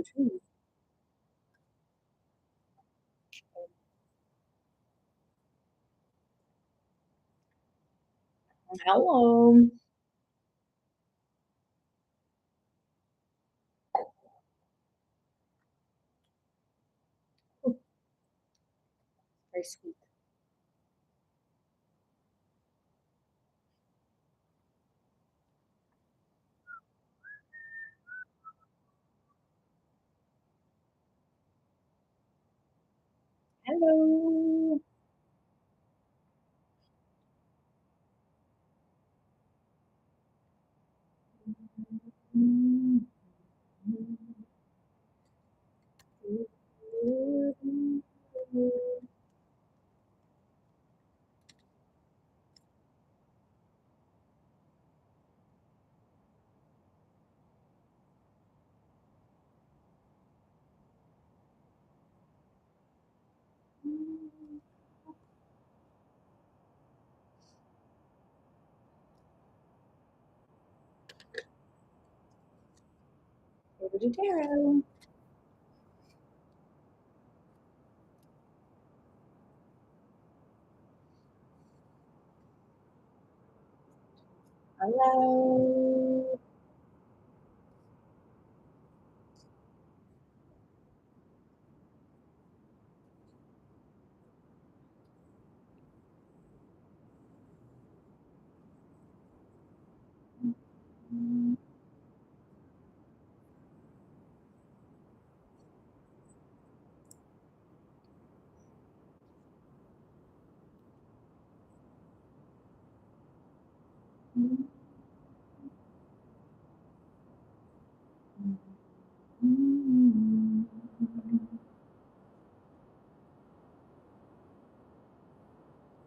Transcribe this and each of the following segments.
true. Hello. Oh, very sweet. Hello. Over to Taro. Hello.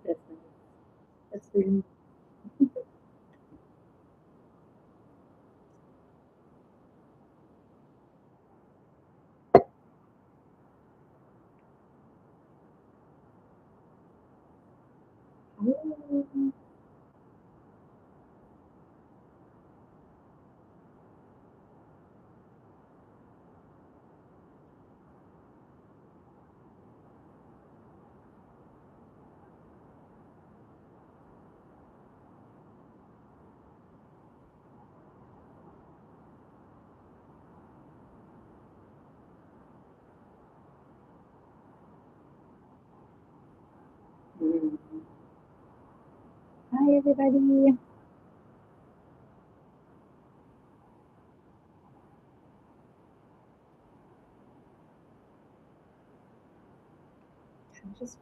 That's nice. That's really cool. Hi, everybody. I'm just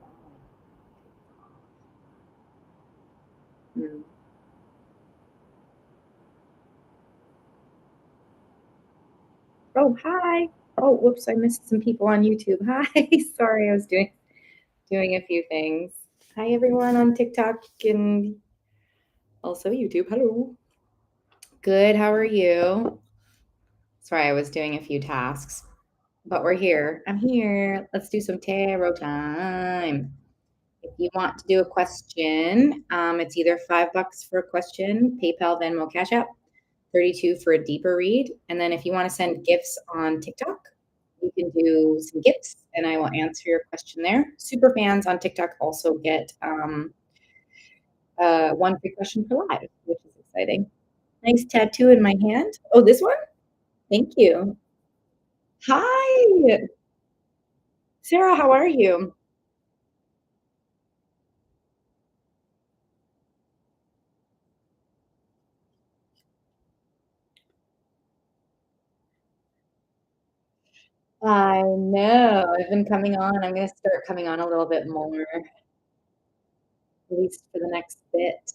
fine. Oh, hi. Oh, whoops, I missed some people on YouTube. Hi. Sorry, I was doing a few things. Hi, everyone on TikTok and also YouTube. Hello. Good. How are you? Sorry, I was doing a few tasks, but we're here. I'm here. Let's do some tarot time. If you want to do a question, it's either $5 for a question, PayPal, Venmo, Cash App, 32 for a deeper read. And then if you want to send gifts on TikTok, you can do some gifts and I will answer your question there. Super fans on TikTok also get one free question per live, which is exciting. Nice tattoo in my hand. Oh, this one? Thank you. Hi, Sarah. How are you? I know. I've been coming on. I'm going to start coming on a little bit more, at least for the next bit.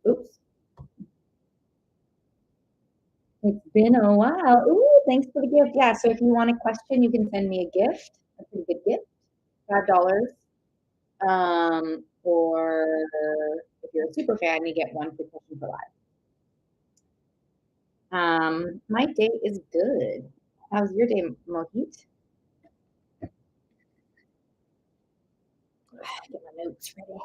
Oops. It's been a while. Ooh, thanks for the gift. Yeah, so if you want a question, you can send me a gift, a pretty good gift, $5. Or if you're a super fan, you get one free question for live. My day is good. How's your day, Mohit? Get my notes ready.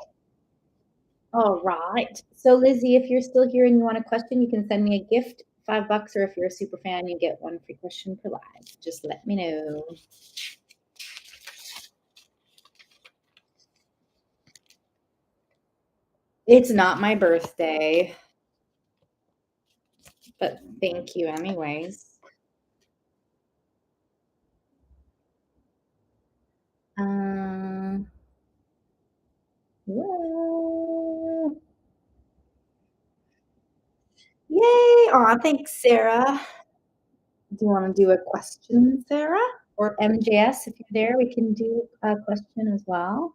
All right. So, Lizzie, if you're still here and you want a question, you can send me a gift, $5, or if you're a super fan, you get one free question per live. Just let me know. It's not my birthday, but thank you anyways. Whoa. Yay! Aw, thanks, Sarah. Do you want to do a question, Sarah? Or MJS, if you're there, we can do a question as well.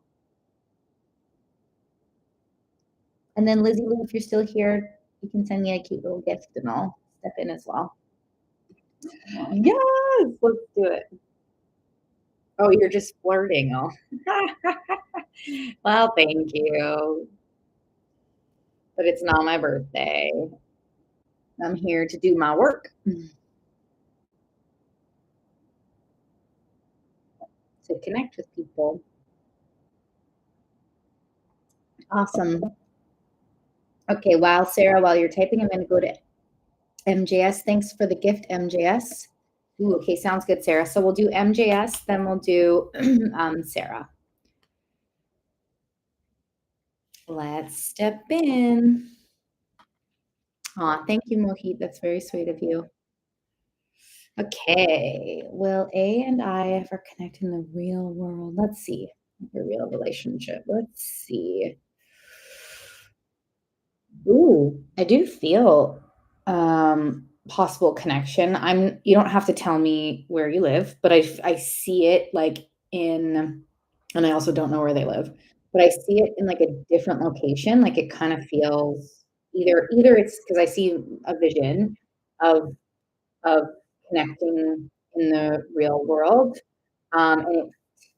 And then Lizzie Lou, if you're still here, you can send me a cute little gift and I'll step in as well. Yes, let's do it. Oh, you're just flirting. Oh. Well, thank you. But it's not my birthday. I'm here to do my work. To connect with people. Awesome. Okay, Sarah, while you're typing, I'm going to go to MJS. Thanks for the gift, MJS. Ooh, okay, sounds good, Sarah. So we'll do MJS, then we'll do Sarah. Let's step in. Aw, thank you, Mohit. That's very sweet of you. Okay, will A and I ever connect in the real world? Let's see. The real relationship. Let's see. Ooh, I do feel possible connection. You don't have to tell me where you live, but I see it like in, and I also don't know where they live, but I see it in like a different location. Like it kind of feels either it's because I see a vision of of connecting in the real world, and it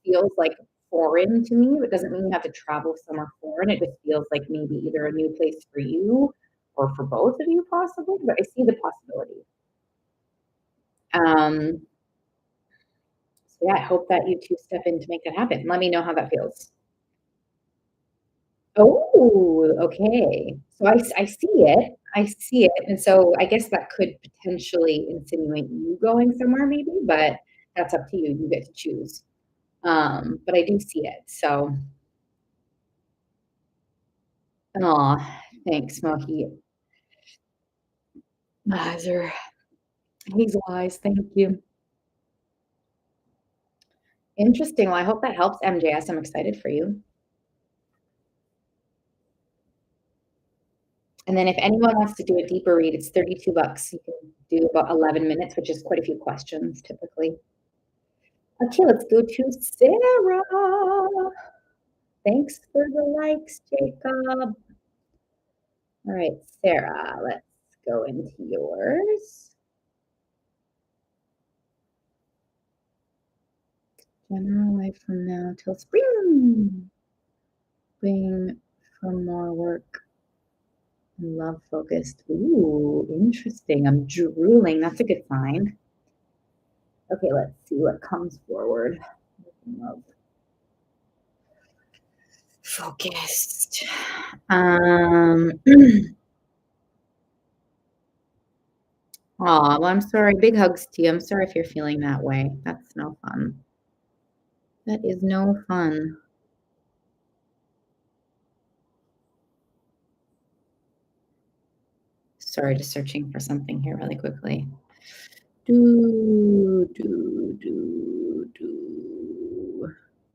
feels like foreign to me. It doesn't mean you have to travel somewhere foreign. It just feels like maybe either a new place for you or for both of you possibly, but I see the possibility. So yeah, I hope that you two step in to make that happen. Let me know how that feels. Oh, okay. So I see it. I see it. And so I guess that could potentially insinuate you going somewhere maybe, but that's up to you. You get to choose. But I do see it. So, aw, thanks, Mohit. Eyes are hazel eyes. Thank you. Interesting. Well, I hope that helps, MJS. I'm excited for you. And then if anyone wants to do a deeper read, it's $32. You can do about 11 minutes, which is quite a few questions typically. Okay, let's go to Sarah. Thanks for the likes, Jacob. All right, Sarah, let's go into yours. General life from now till spring. Spring for more work. Love focused. Ooh, interesting. I'm drooling. That's a good sign. Okay, let's see what comes forward. Love. Focused. Aw, well, I'm sorry. Big hugs to you. I'm sorry if you're feeling that way. That's no fun. That is no fun. Sorry, just searching for something here really quickly.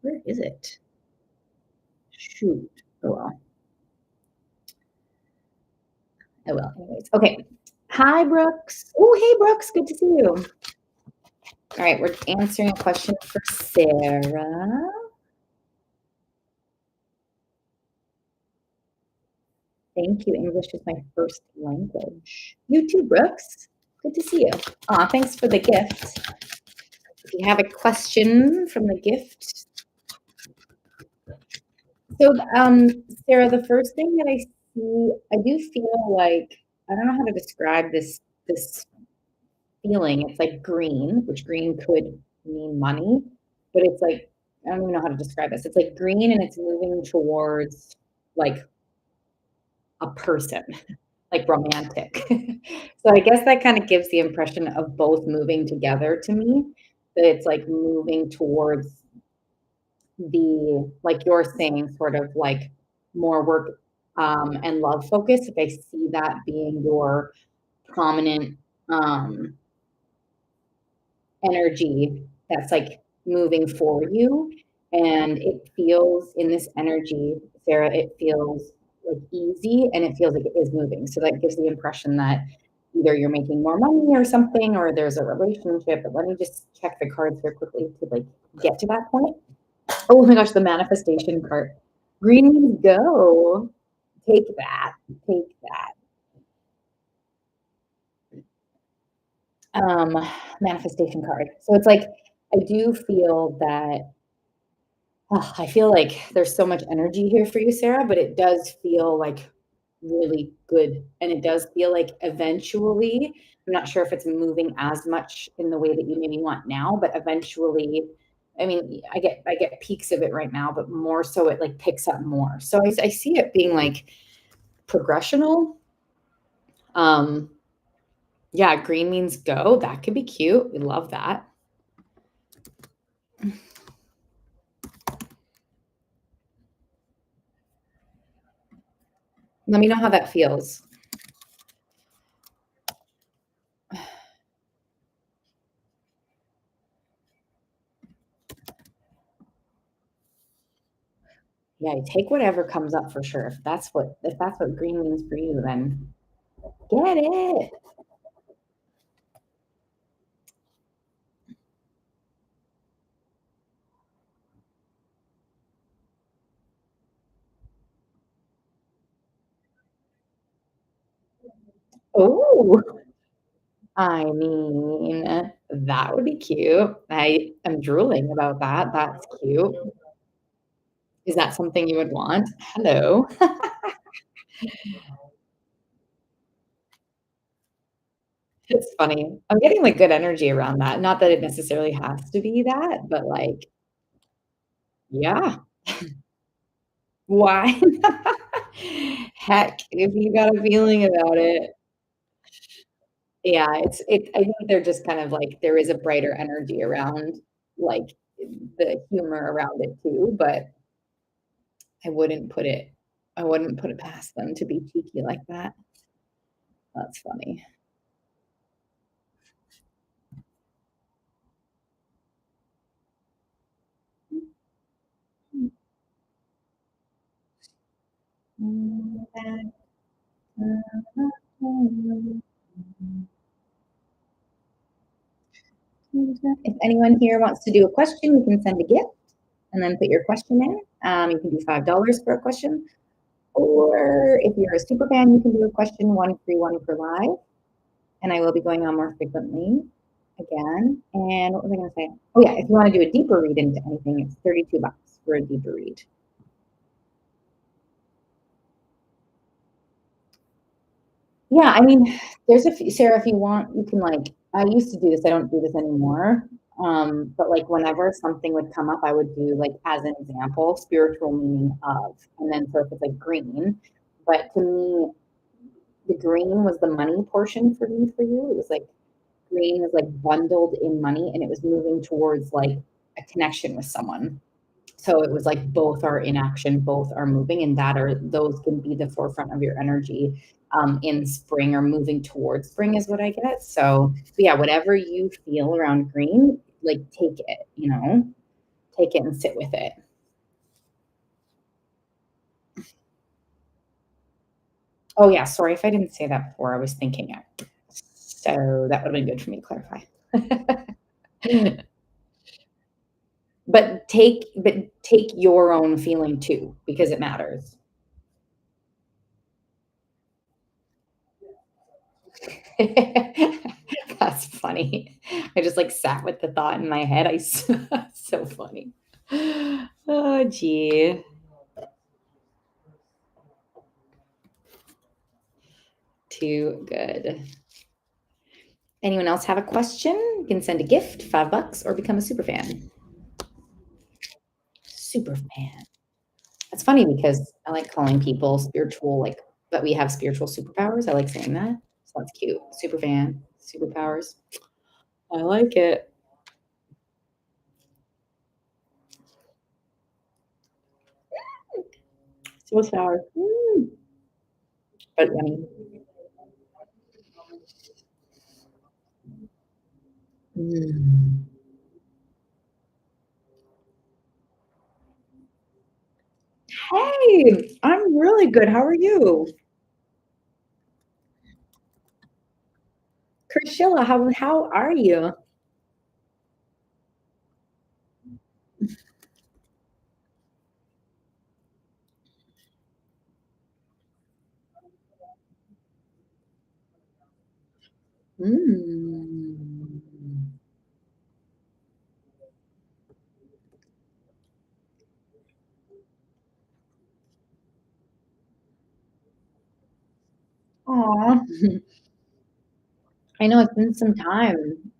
Where is it? Shoot. Oh well. Oh well. Anyways. Okay. Hi, Brooks. Oh, hey, Brooks. Good to see you. All right, we're answering a question for Sarah. Thank you. English is my first language. You too, Brooks. Good to see you. Aw, thanks for the gift. If you have a question from the gift. So, Sarah, the first thing that I see, I do feel like, I don't know how to describe this feeling. It's like green, which green could mean money, but it's like, I don't even know how to describe this. It's like green and it's moving towards like a person. like romantic. So I guess that kind of gives the impression of both moving together to me, that it's like moving towards the, like you're saying, sort of like more work and love focus. Like I see that being your prominent energy that's like moving for you. And it feels in this energy, Sarah, it feels like easy and it feels like it is moving. So that gives the impression that either you're making more money or something, or there's a relationship. But let me just check the cards here quickly to like get to that point. Oh my gosh, the manifestation card. Green means go. Take that. Take that. Manifestation card. So it's like I do feel that I feel like there's so much energy here for you, Sarah, but it does feel like really good. And it does feel like eventually, I'm not sure if it's moving as much in the way that you maybe want now, but eventually, I mean, I get peaks of it right now, but more so it like picks up more. So I see it being like progressional. Um, yeah, green means go. That could be cute. We love that. Let me know how that feels. Yeah, take whatever comes up for sure. If that's what green means for you, then get it. Oh, I mean, that would be cute. I am drooling about that. That's cute. Is that something you would want? Hello. It's funny. I'm getting like good energy around that. Not that it necessarily has to be that, but like, yeah. Why? Heck, if you got a feeling about it. Yeah, I think they're just kind of like there is a brighter energy around, like, the humor around it too, but I wouldn't put it I wouldn't put it past them to be cheeky like that. That's funny. If anyone here wants to do a question, you can send a gift and then put your question in. You can do $5 for a question, or if you're a super fan, you can do a question, one free, one for live. And I will be going on more frequently again. And what was I going to say? Oh yeah, if you want to do a deeper read into anything, it's $32 for a deeper read. Yeah, I mean, there's a few, Sarah, if you want, you can like, I used to do this, I don't do this anymore. But like whenever something would come up, I would do like as an example, spiritual meaning of, and then so if it's like green, but to me, the green was the money portion for me for you. It was like green was like bundled in money and it was moving towards like a connection with someone. So it was like both are in action, both are moving, and that are those can be the forefront of your energy in spring or moving towards spring is what I get. So yeah, whatever you feel around green, like take it, take it and sit with it. Oh yeah, sorry if I didn't say that before. I was thinking it. So that would have been good for me to clarify. But take your own feeling too, because it matters. That's funny. I just like sat with the thought in my head. So funny. Oh, gee. Too good. Anyone else have a question? You can send a gift, $5, or become a super fan. Super fan. That's funny because I like calling people spiritual, like but we have spiritual superpowers. I like saying that. So that's cute. Super fan, superpowers. I like it. So sour. But yummy. Mm. Hey, I'm really good. How are you? Priscilla, how are you? Mm. Aw. I know it's been some time.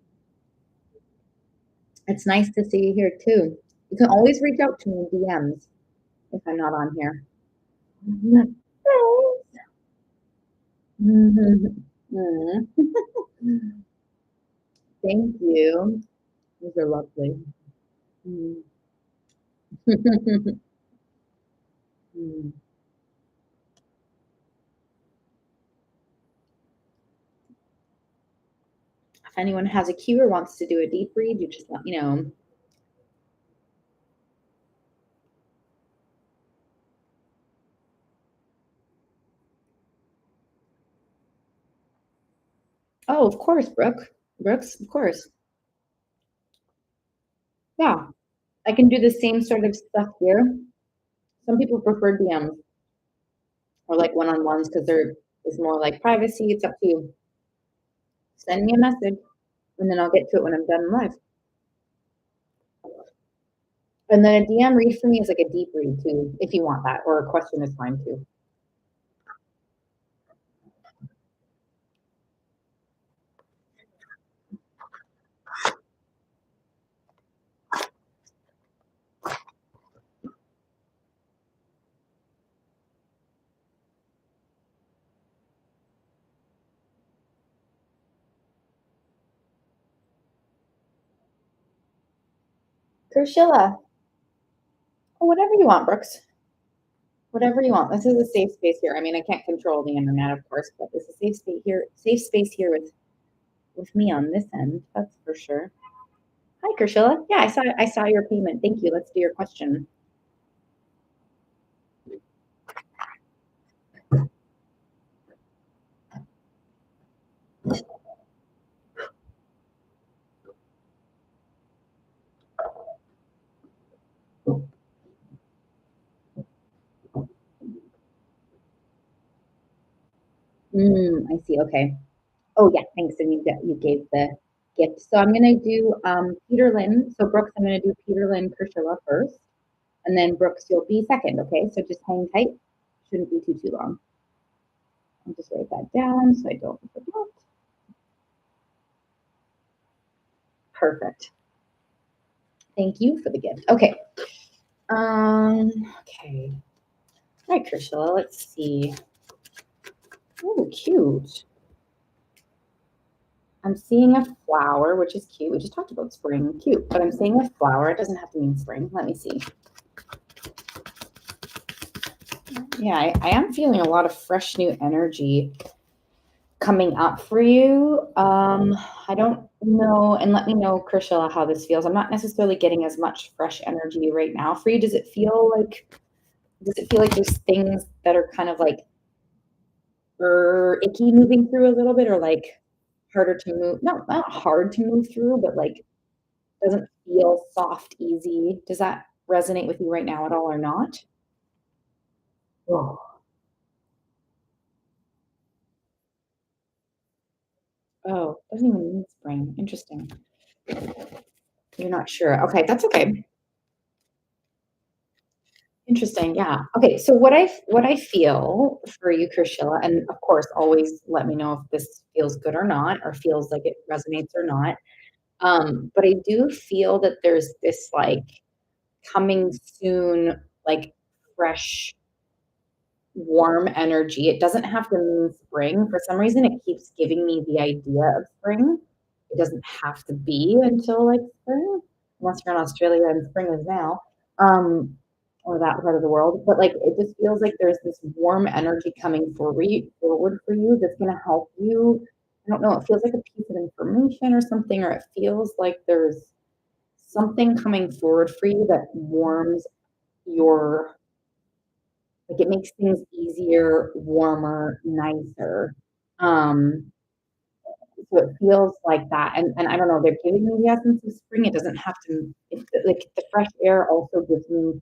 It's nice to see you here too. You can always reach out to me in DMs if I'm not on here. Mhm. Mhm. Mhm. Thank you. Those are lovely. Mm. Mm. If anyone has a queue or wants to do a deep read, you just let me know. Oh, of course, Brooke. Brooks, of course. Yeah, I can do the same sort of stuff here. Some people prefer DMs or like one-on-ones because there is more like privacy. It's up to you. Send me a message and then I'll get to it when I'm done live. And then a DM read for me is like a deep read too, if you want that, or a question is fine too. Priscilla, or whatever you want, Brooks. Whatever you want. This is a safe space here. I mean, I can't control the internet, of course, but this is a safe space here. Safe space here with me on this end. That's for sure. Hi, Priscilla. Yeah, I saw your payment. Thank you. Let's do your question. I see. Okay. Oh yeah, thanks. And you gave the gift. So I'm gonna do Peter Lynn. So Brooks, I'm gonna do Peter Lynn Priscilla first, and then Brooks, you'll be second. Okay. So just hang tight. Shouldn't be too long. I'll just write that down so I don't forget. Perfect. Thank you for the gift. Okay. Okay. All right, Priscilla. Let's see. Oh, cute. I'm seeing a flower, which is cute. We just talked about spring. Cute. But I'm seeing a flower. It doesn't have to mean spring. Let me see. Yeah, I am feeling a lot of fresh new energy coming up for you. I don't know, and let me know, Priscilla, how this feels. I'm not necessarily getting as much fresh energy right now for you. Does it feel like there's things that are kind of like icky moving through a little bit or like harder to move? No, not hard to move through, but like doesn't feel soft, easy. Does that resonate with you right now at all or not? Oh, oh, doesn't even mean spring. Interesting. You're not sure. Okay, that's okay. Interesting. Yeah. Okay. So what I feel for you, Priscilla, and of course, always let me know if this feels good or not, or feels like it resonates or not. But I do feel that there's this like coming soon, like fresh warm energy. It doesn't have to mean spring. For some reason, it keeps giving me the idea of spring. It doesn't have to be until like spring, unless you're in Australia and spring is now, um, or that part of the world. But like, it just feels like there's this warm energy coming forward for you that's going to help you. I don't know. It feels like a piece of information or something, or it feels like there's something coming forward for you that warms your like, it makes things easier, warmer, nicer. Um, so it feels like that, and I don't know, they're giving me the essence of spring. It doesn't have to like, the fresh air also gives me,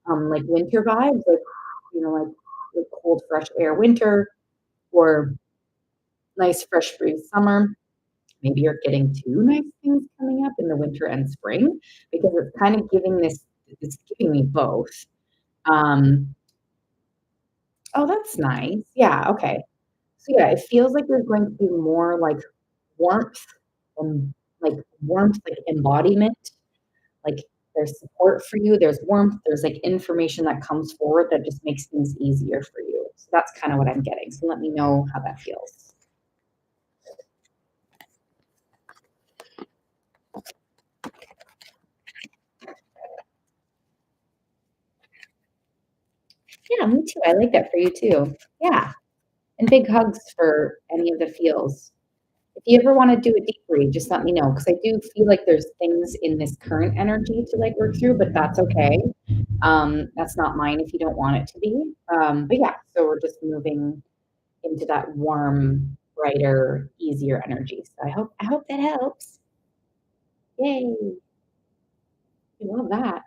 like, winter vibes, like, like cold, fresh air winter or nice, fresh breeze summer. Maybe you're getting 2 nice things coming up in the winter and spring because it's kind of giving this it's giving me both. Um, oh, that's nice. Yeah, okay. So yeah, it feels like there's going to be more like warmth and warmth, like embodiment. Like there's support for you, there's warmth, there's like information that comes forward that just makes things easier for you. So that's kind of what I'm getting. So let me know how that feels. Yeah, me too. I like that for you too. Yeah. And big hugs for any of the feels. If you ever want to do a deep read, just let me know because I do feel like there's things in this current energy to like work through, but that's okay. That's not mine if you don't want it to be. But yeah, so we're just moving into that warm, brighter, easier energy. So I hope that helps. Yay. I love that.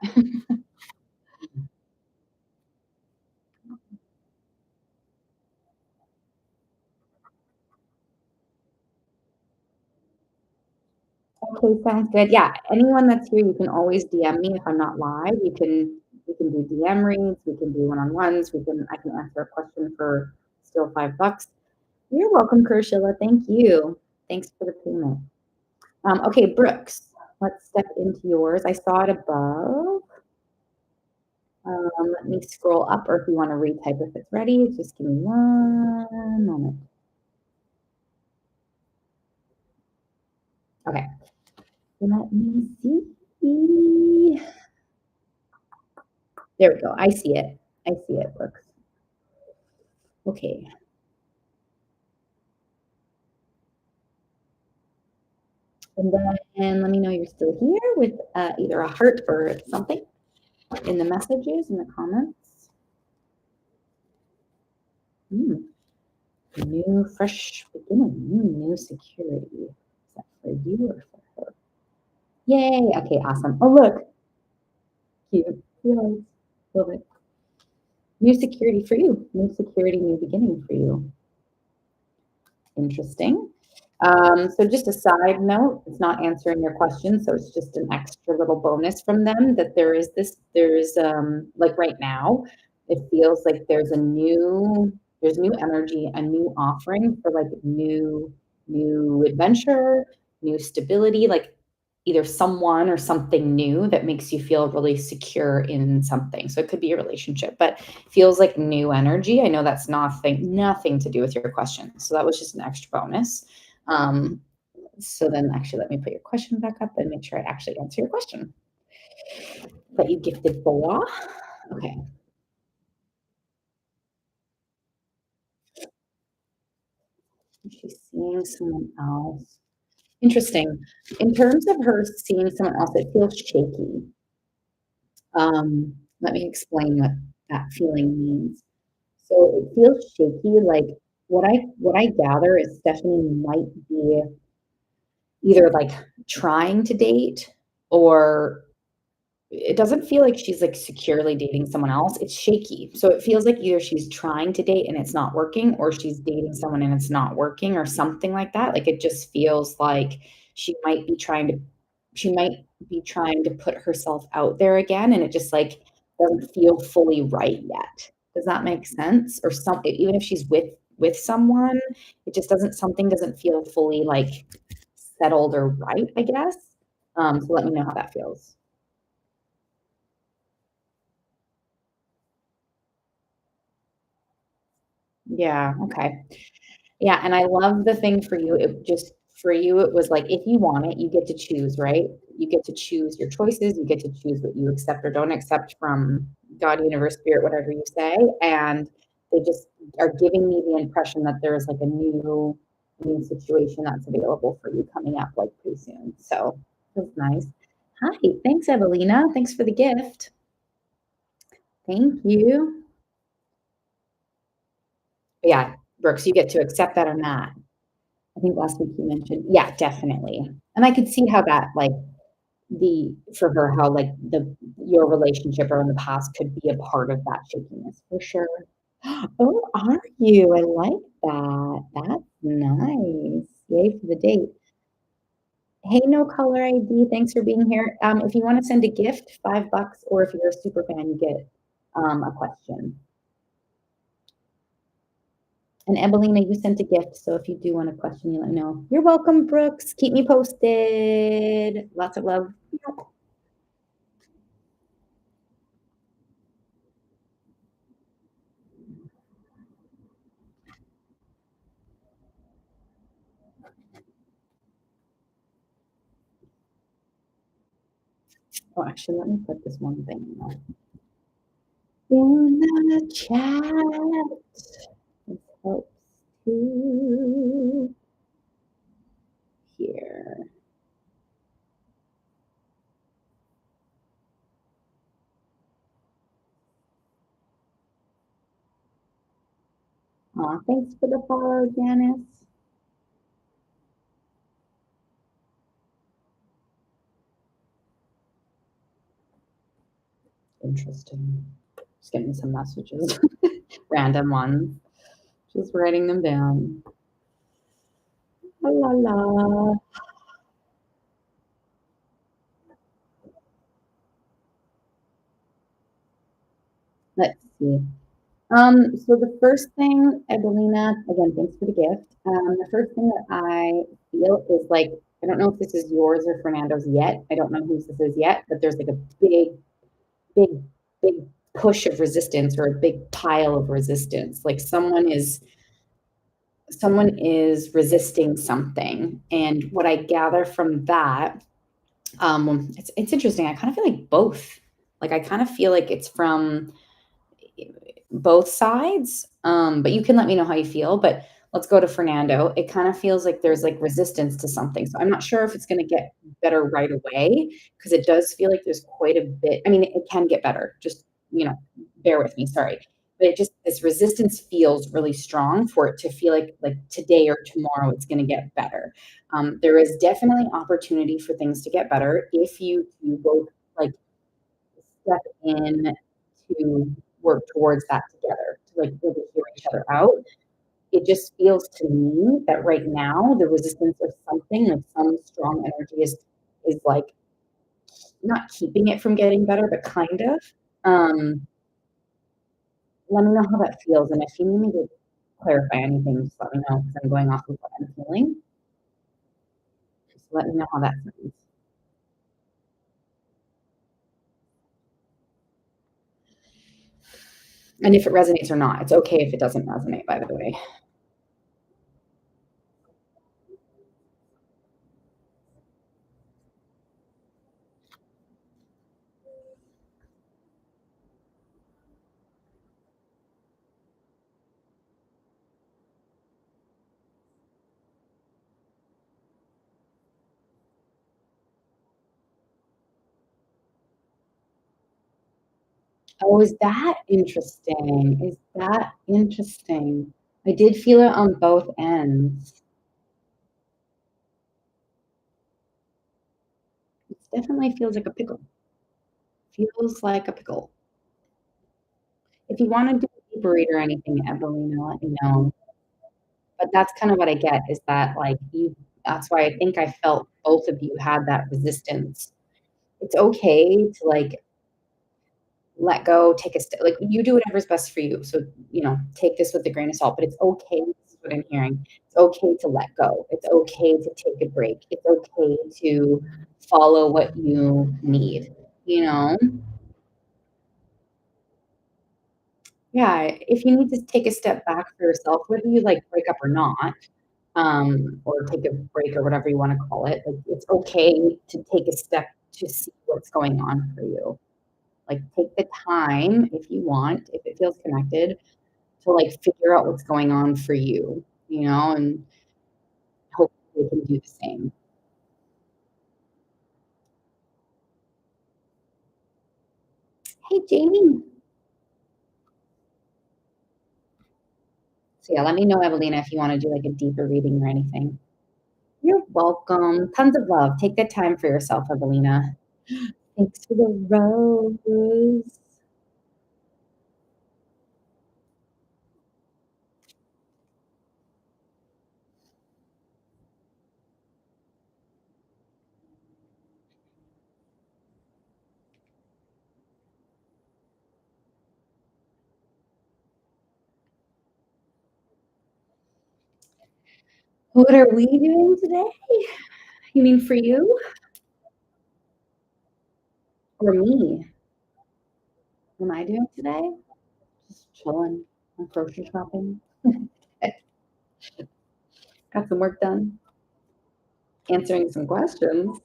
Okay, sounds good. Yeah, anyone that's here, you can always DM me if I'm not live. We can do DM reads, we can do one-on-ones, I can answer a question for still $5. You're welcome, Kershilla. Thank you. Thanks for the payment. Okay, Brooks, let's step into yours. I saw it above. Let me scroll up, or if you want to retype if it's ready, just give me one moment. Okay, let me see. There we go. I see it. I see it, Brooks. Okay. And then let me know you're still here with either a heart or something in the messages, in the comments. Mm. New, fresh beginning, new security. Is that for you or for her? Yay. Okay, awesome. Oh, look. Cute. Yes. Love it. New security for you. New security, new beginning for you. Interesting. So just a side note, it's not answering your question, so it's just an extra little bonus from them that there's like right now, it feels like there's new energy, a new offering for like new adventure, new stability, like either someone or something new that makes you feel really secure in something. So it could be a relationship, but feels like new energy. I know that's nothing to do with your question. So that was just an extra bonus. Um, so then actually let me put your question back up and make sure I actually answer your question that you gifted Boa. Okay. She's seeing someone else. Interesting. In terms of her seeing someone else, it feels shaky. Let me explain what that feeling means. So it feels shaky. Like what I gather is Stephanie might be either like trying to date or it doesn't feel like she's like securely dating someone else. It's shaky. So it feels like either she's trying to date and it's not working, or she's dating someone and it's not working, or something like that. Like it just feels like she might be trying to she might be trying to put herself out there again and it just like doesn't feel fully right yet. Does that make sense? Or some even if she's with someone, it just doesn't something doesn't feel fully like settled or right, I guess. So let me know how that feels. Yeah, okay. Yeah, and I love the thing for you, it just for you, it was like, if you want it, you get to choose, right? You get to choose your choices, you get to choose what you accept or don't accept from God, universe, spirit, whatever you say, and they just are giving me the impression that there is, like, a new situation that's available for you coming up, like, pretty soon, so that's nice. Hi, thanks, Evelina, thanks for the gift. Thank you. Yeah, Brooks, you get to accept that or not. I think last week you mentioned, yeah, definitely. And I could see how that, like, the for her, how, like, the your relationship or in the past could be a part of that shakiness for sure. Oh, are you? I like that. That's nice. Yay for the date. Hey, no caller ID, thanks for being here. If you wanna send a gift, $5, or if you're a super fan, you get, a question. And Evelina, you sent a gift, so if you do want a question, you let me know. You're welcome, Brooks. Keep me posted. Lots of love. Oh, actually, let me put this one thing in the chat. This helps too. Here. Aw, thanks for the follow, Janice. Interesting. Just getting some messages, random ones. Just writing them down. La la la. Let's see. So the first thing, Evelina, again, thanks for the gift. The first thing that I feel is like, I don't know if this is yours or Fernando's yet. I don't know whose this is yet, but there's like a big, big push of resistance or a big pile of resistance. Like someone is resisting something. And what I gather from that, it's interesting. I kind of feel like both. Like I kind of feel like it's from both sides. But you can let me know how you feel. But let's go to Fernando. It kind of feels like there's like resistance to something. So I'm not sure if it's going to get better right away because it does feel like there's quite a bit. I mean, it can get better. Just, bear with me. Sorry. But it just, this resistance feels really strong for it to feel like today or tomorrow it's going to get better. There is definitely opportunity for things to get better if you both like step in to work towards that together, to like really hear each other out. It just feels to me that right now the resistance of something, like some strong energy is like not keeping it from getting better, but kind of. Um, Let me know how that feels. And if you need me to clarify anything, just let me know because I'm going off of what I'm feeling. Just let me know how that sounds. And if it resonates or not. It's okay if it doesn't resonate, by the way. Oh, is that interesting? Is that interesting? I did feel it on both ends. It definitely feels like a pickle. Feels like a pickle. If you wanna do a deeper read or anything, Evelina, let me know. But that's kind of what I get is that, like, you that's why I think I felt both of you had that resistance. It's okay to, like, let go, take a step like, you do whatever's best for you. So, take this with a grain of salt, but it's okay, this is what I'm hearing. It's okay to let go. It's okay to take a break. It's okay to follow what you need, you know? Yeah, if you need to take a step back for yourself, whether you, like, break up or not, or take a break or whatever you wanna call it, like, it's okay to take a step to see what's going on for you. Like, take the time if you want, if it feels connected, to, like, figure out what's going on for you, and hope they can do the same. "Hey, Jamie." So, yeah, let me know, Evelina, if you wanna do, like, a deeper reading or anything. You're welcome. Tons of love. Take the time for yourself, Evelina. Thanks for the rose. What are we doing today? You mean for you or me? What am I doing today? Just chilling. I'm grocery shopping. Got some work done. Answering some questions.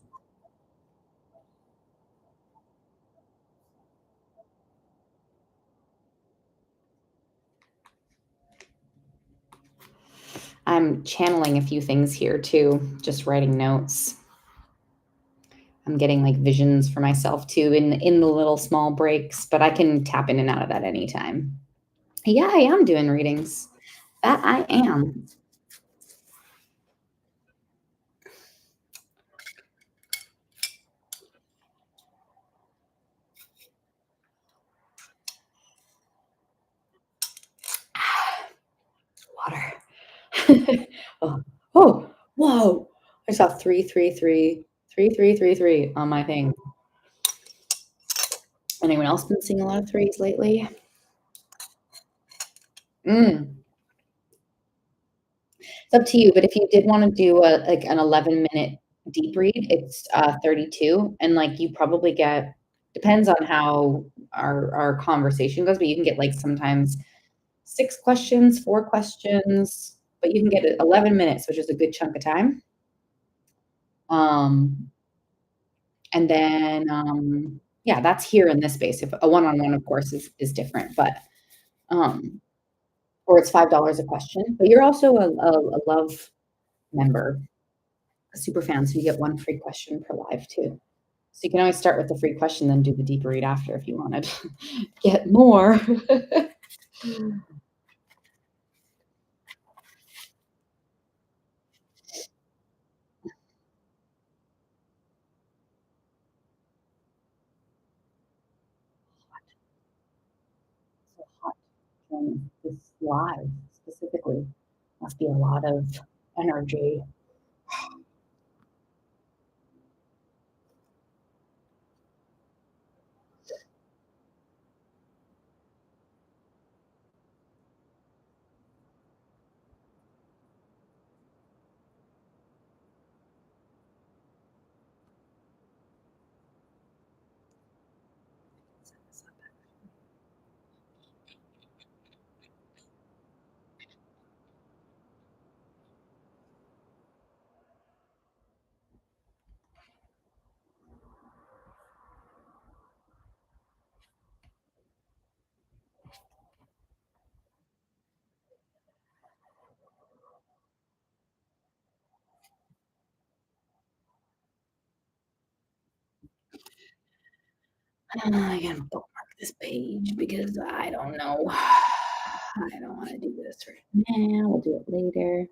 I'm channeling a few things here too, just writing notes. I'm getting like visions for myself too in the little small breaks, but I can tap in and out of that anytime. Yeah, I am doing readings. That I am. Water. Oh, oh, whoa. I saw 333, 3333 on my thing. Anyone else been seeing a lot of threes lately? Mm. It's up to you, but if you did wanna do like, an 11-minute deep read, it's, 32, and, like, you probably get depends on how our conversation goes, but you can get, like, sometimes 6 questions, 4 questions, but you can get it 11 minutes, which is a good chunk of time. Um, and then, yeah, that's here in this space. If a one-on-one, of course, is different, but, um or it's $5 a question, but you're also a love member, a super fan, so you get 1 free question per live too. So you can always start with the free question, then do the deep read after if you wanted to get more. So hot during this live specifically. Must be a lot of energy. I gotta bookmark this page because I don't know. I don't wanna do this right now. We'll do it later.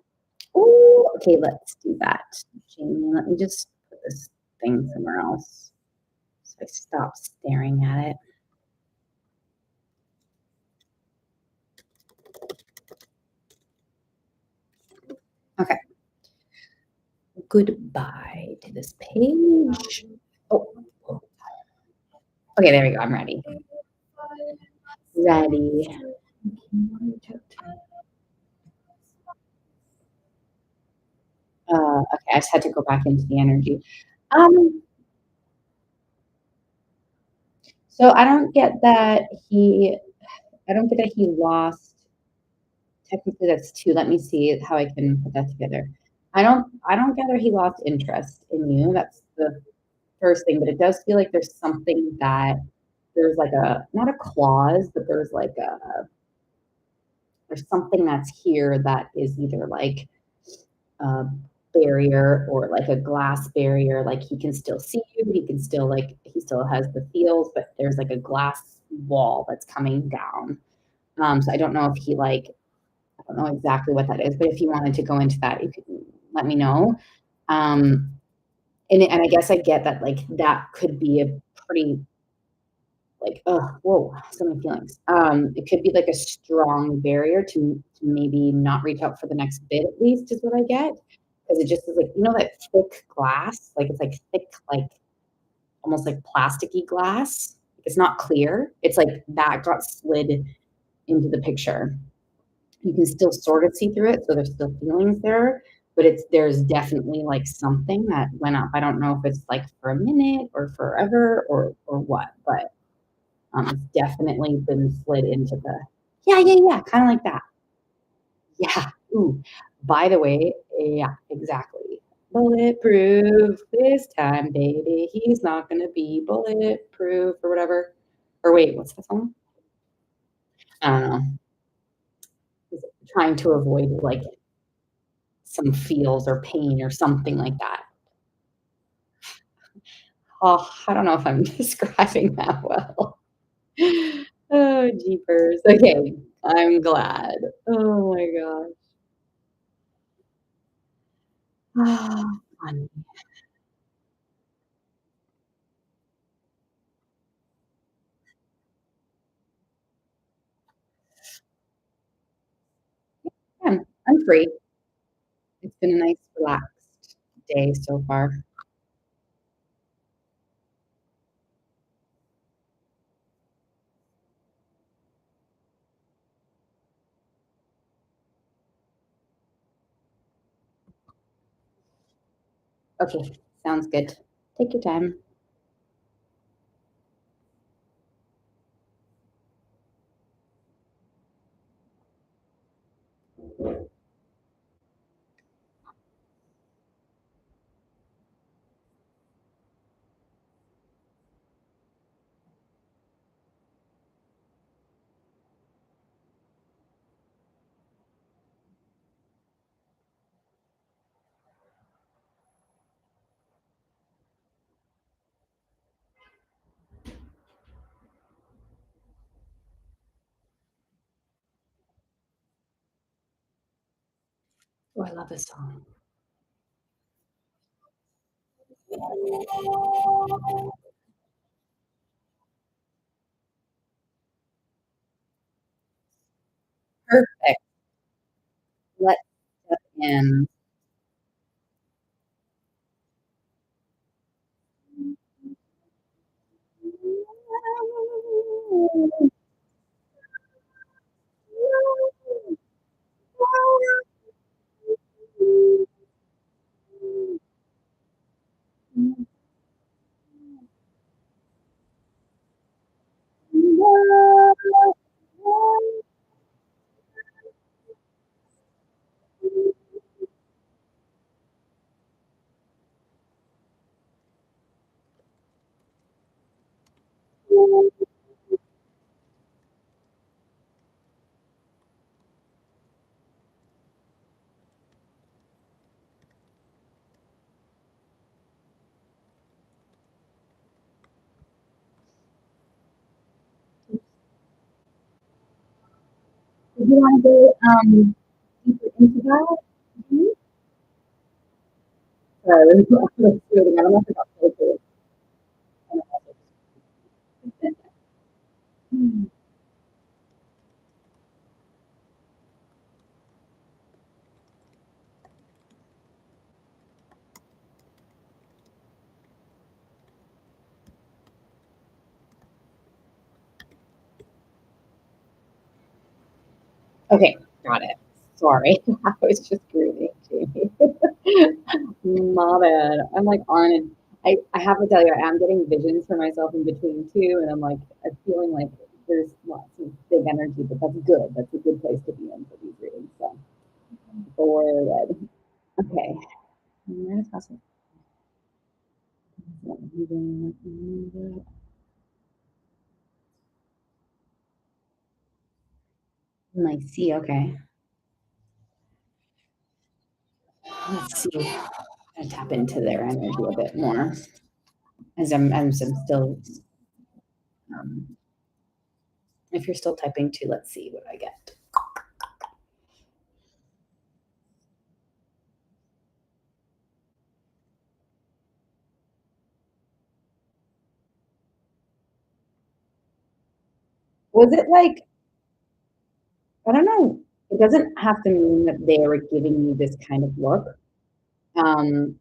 Ooh, okay, let's do that. Jamie, let me just put this thing somewhere else so I stop staring at it. Okay. Goodbye to this page. Oh, oh, okay, there we go. I'm ready. Ready. Okay, I just had to go back into the energy. Um, so I don't get that he I don't get that he lost technically that's 2, let me see how I can put that together. I don't gather he lost interest in you, that's the first thing, but it does feel like there's something that there's like a not a clause, but there's something that's here that is either like a barrier or like a glass barrier, like he can still see you, he can still like he still has the feels, but there's like a glass wall that's coming down. So I don't know if he like I don't know exactly what that is, but if you wanted to go into that, you could let me know. Um, and I guess I get that like that could be a pretty like, oh, whoa, so many feelings. It could be like a strong barrier to maybe not reach out for the next bit at least is what I get. Because it just is like, you know, that thick glass, like it's like thick, like almost like plasticky glass. It's not clear. It's like that got slid into the picture. You can still sort of see through it, so there's still feelings there, but there's definitely like something that went up. I don't know if it's like for a minute or forever or what, but it's definitely been slid into the yeah, yeah, yeah, kind of like that. Yeah. Ooh. By the way, yeah, exactly. Bulletproof this time, baby. He's not gonna be bulletproof or whatever. Or wait, what's the song? I don't know. He's trying to avoid like some feels or pain or something like that. Oh, I don't know if I'm describing that well. Oh, jeepers. Okay, I'm glad. Oh my gosh. Ah, funny. Yeah, I'm free. It's been a nice relaxed day so far. Okay, sounds good. Take your time. Oh, I love this song. Perfect. Let's step in. Did you want to go deeper into that? Mhm. Sorry, let's do it again. I'm not gonna play it. Okay, got it. Sorry, I was just breathing, Jamie. My bad. I'm like on it. I have to tell you, I am getting visions for myself in between too, and I'm like, I'm feeling like there's lots of big energy, but that's good. That's a good place to be in for these readings. So forward. Okay. I see. Okay. Let's see. I tap into their energy a bit more as I'm still. Um, if you're still typing too, let's see what I get. Was it like I don't know? It doesn't have to mean that they were giving you this kind of look. Um,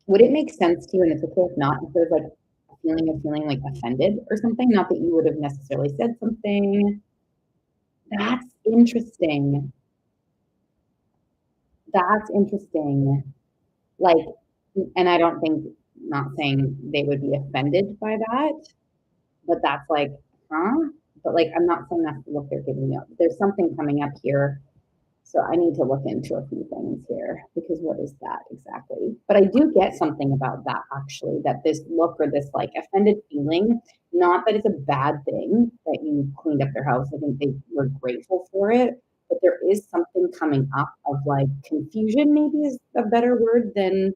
would it make sense to you, and it's okay if not, if there's like a feeling of feeling like offended or something? Not that you would have necessarily said something. That's interesting. That's interesting. Like, and I don't think, not saying they would be offended by that, but that's like, huh? But like, I'm not saying that's the look they're giving you. There's something coming up here. So I need to look into a few things here because what is that exactly? But I do get something about that actually, that this look or this like offended feeling, not that it's a bad thing that you cleaned up their house. I think they were grateful for it, but there is something coming up of like confusion, maybe is a better word than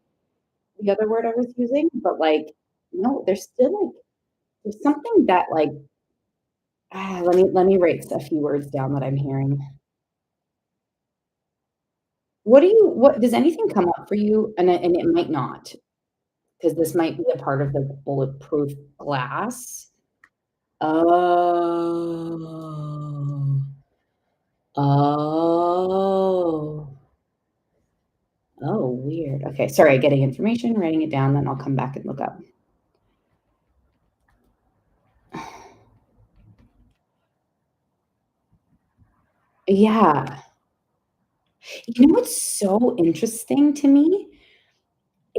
the other word I was using. But like, no, there's still like, there's something that like, let me write a few words down that I'm hearing. What does anything come up for you? And it might not, because this might be a part of the bulletproof glass. Oh. Oh. Oh, weird. Okay, sorry, getting information, writing it down, then I'll come back and look up. Yeah. You know what's so interesting to me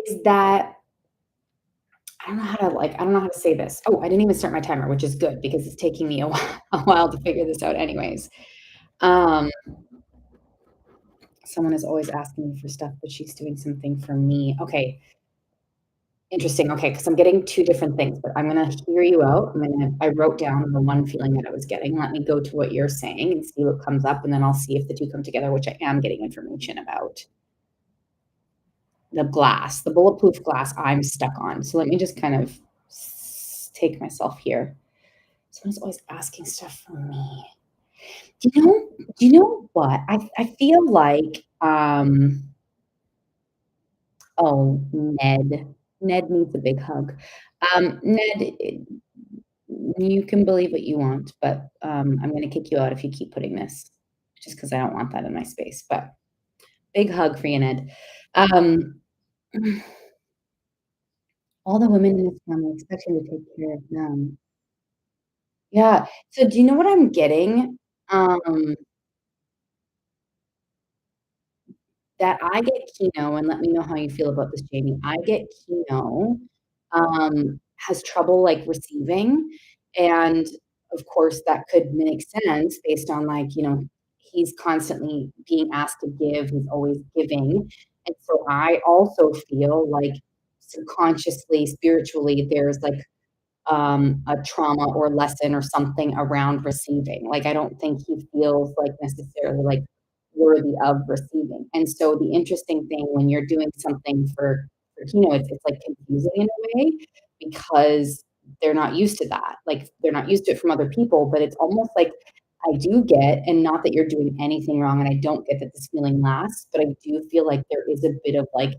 is that I don't know how to say this. Oh, I didn't even start my timer, which is good because it's taking me a while, a while to figure this out anyways. Um, someone is always asking me for stuff, but she's doing something for me. Okay, interesting. Okay, because I'm getting two different things, but I'm gonna hear you out. I wrote down the one feeling that I was getting. Let me go to what you're saying and see what comes up, and then I'll see if the two come together, which I am getting information about. The glass, the bulletproof glass I'm stuck on. So let me just kind of take myself here. Someone's always asking stuff from me. Do you know what? I feel like, oh, Ned. Ned needs a big hug. Ned, you can believe what you want, but, I'm gonna kick you out if you keep putting this, just because I don't want that in my space, but big hug for you, Ned. Um, all the women in this family expect him to take care of them. Yeah. So do you know what I'm getting? Um, that I get Kino, and let me know how you feel about this, Jamie. I get Kino, has trouble, like, receiving, and, of course, that could make sense based on, like, he's constantly being asked to give, he's always giving, and so I also feel like subconsciously, spiritually, there's, like, a trauma or lesson or something around receiving. Like, I don't think he feels like necessarily like worthy of receiving. And so the interesting thing when you're doing something for it's like confusing in a way because they're not used to that. Like they're not used to it from other people, but it's almost like I do get, and not that you're doing anything wrong, and I don't get that this feeling lasts, but I do feel like there is a bit of like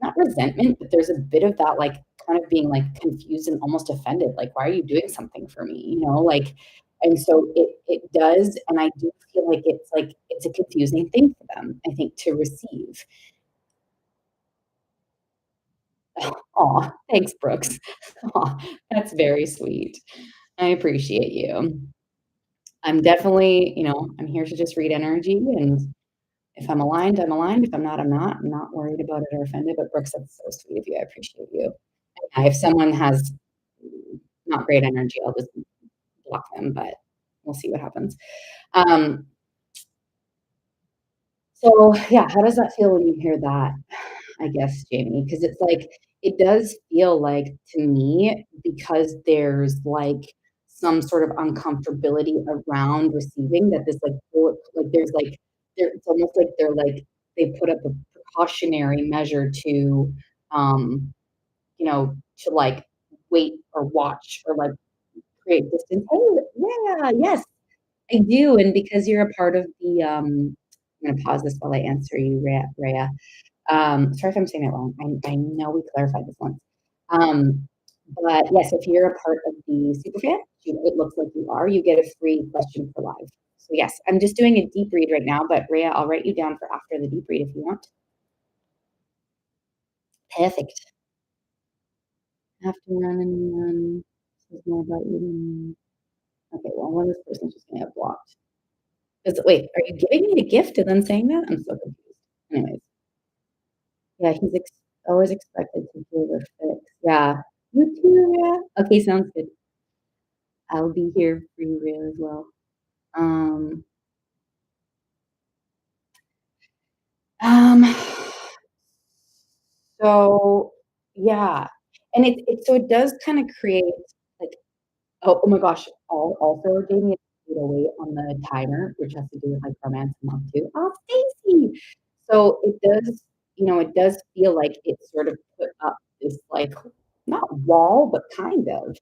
not resentment, but there's a bit of that, like, kind of being, like, confused and almost offended, like, "Why are you doing something for me?" Like and so it does, and I do feel like, it's a confusing thing for them, I think, to receive. Aw, thanks, Brooks. Aw, that's very sweet. I appreciate you. I'm definitely I'm here to just read energy, and if I'm aligned, I'm aligned. If I'm not, I'm not. I'm not worried about it or offended, but Brooks, that's so sweet of you. I appreciate you. If someone has not great energy, I'll just block them, but we'll see what happens. Um, so yeah, how does that feel when you hear that? I guess, Jamie, because it's like it does feel like to me because there's like some sort of uncomfortability around receiving that this like there's like it's almost like they're like they put up a precautionary measure to um to like wait or watch or like create distance. Oh, yeah, yes, I do. And because you're a part of the I'm gonna pause this while I answer you, Rhea. Sorry if I'm saying it wrong. I know we clarified this once. Um, but yes, if you're a part of the superfan, it looks like you are, you get a free question for live. So yes, I'm just doing a deep read right now, but Rhea, I'll write you down for after the deep read if you want. Perfect. Have to run and run. Says more about you than okay, well, one of this person's just gonna have blocked. Wait, are you giving me a gift and then saying that? I'm so confused. Anyways, yeah, he's always expected to give or fix. Yeah. You too, yeah. Okay, sounds good. I'll be here for you, Rhea, as well. Um, um, so yeah, and it does kind of create like oh my gosh, also gave me a wait on the timer, which has to do with like romance and love too. Oh, Stacy. So it does, it does feel like it sort of put up this like not wall, but kind of.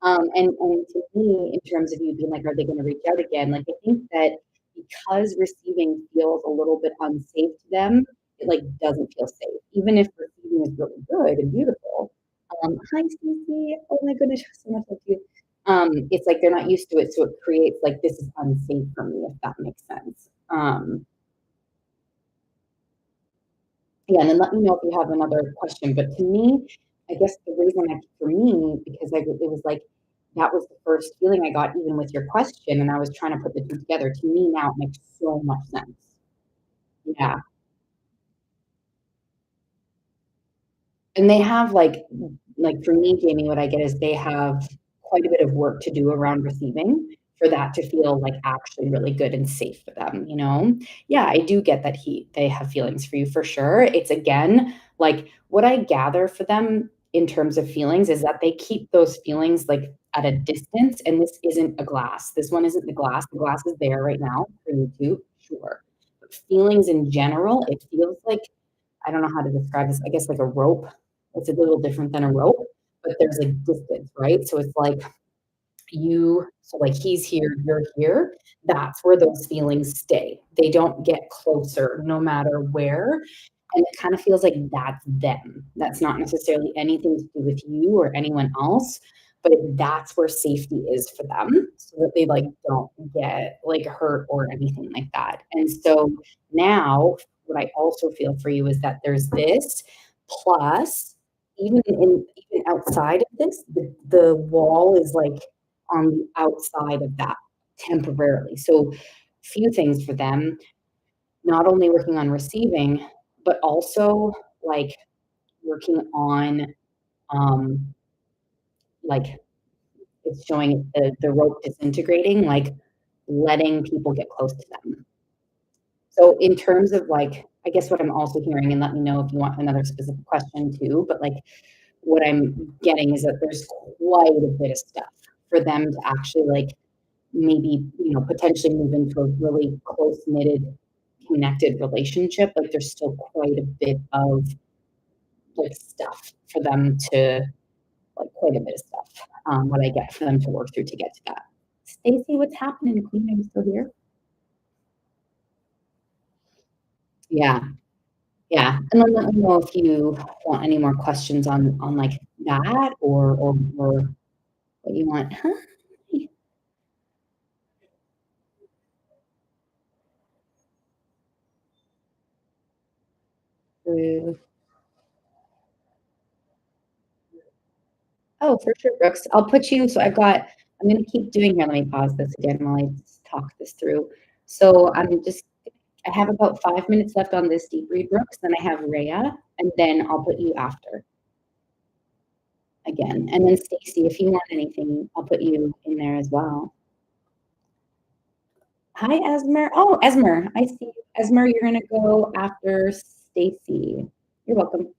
And to me, in terms of you being like, are they going to reach out again? Like, I think that because receiving feels a little bit unsafe to them, it like doesn't feel safe, even if receiving is really good and beautiful. Hi, Stacey. Oh my goodness, so much love to you. It's like they're not used to it, so it creates like this is unsafe for me, if that makes sense. Yeah, and then let me know if you have another question. But to me, I guess the reason for me, because it was like that was the first feeling I got, even with your question, and I was trying to put the two together. To me, now it makes so much sense. Yeah, and they have like for me, Jamie, what I get is they have quite a bit of work to do around receiving for that to feel like actually really good and safe for them, you know? Yeah, I do get that they have feelings for you for sure. It's again, like what I gather for them in terms of feelings is that they keep those feelings like at a distance and this isn't a glass. This one isn't the glass. The glass is there right now for you too, sure. But feelings in general, it feels like I don't know how to describe this. I guess like a rope. It's a little different than a rope, but there's like distance, right? So it's like so like he's here, you're here. That's where those feelings stay. They don't get closer no matter where. And it kind of feels like that's them. That's not necessarily anything to do with you or anyone else, but that's where safety is for them so that they like don't get like hurt or anything like that. And so now what I also feel for you is that there's this plus even outside of this, the wall is like on the outside of that temporarily. So few things for them, not only working on receiving, but also like working on um like it's showing the rope disintegrating, like letting people get close to them. So in terms of like, I guess what I'm also hearing, and let me know if you want another specific question too, but like what I'm getting is that there's quite a bit of stuff for them to actually like maybe, potentially move into a really close knitted, connected relationship. Like there's still quite a bit of like stuff for them to like quite a bit of stuff. What I get for them to work through to get to that. Stacey, what's happening? Queen, are you still here? Yeah, yeah. And then let me know if you want any more questions on like that or what you want. Huh? Uh, Oh, for sure, Brooks. I'll put you. So I'm going to keep doing here. Let me pause this again while I talk this through. So I have about 5 minutes left on this deep read, Brooks. Then I have Rhea, and then I'll put you after again. And then Stacy, if you want anything, I'll put you in there as well. Hi, Esmer. Oh, Esmer, I see you. Esmer, you're gonna go after Stacy. You're welcome.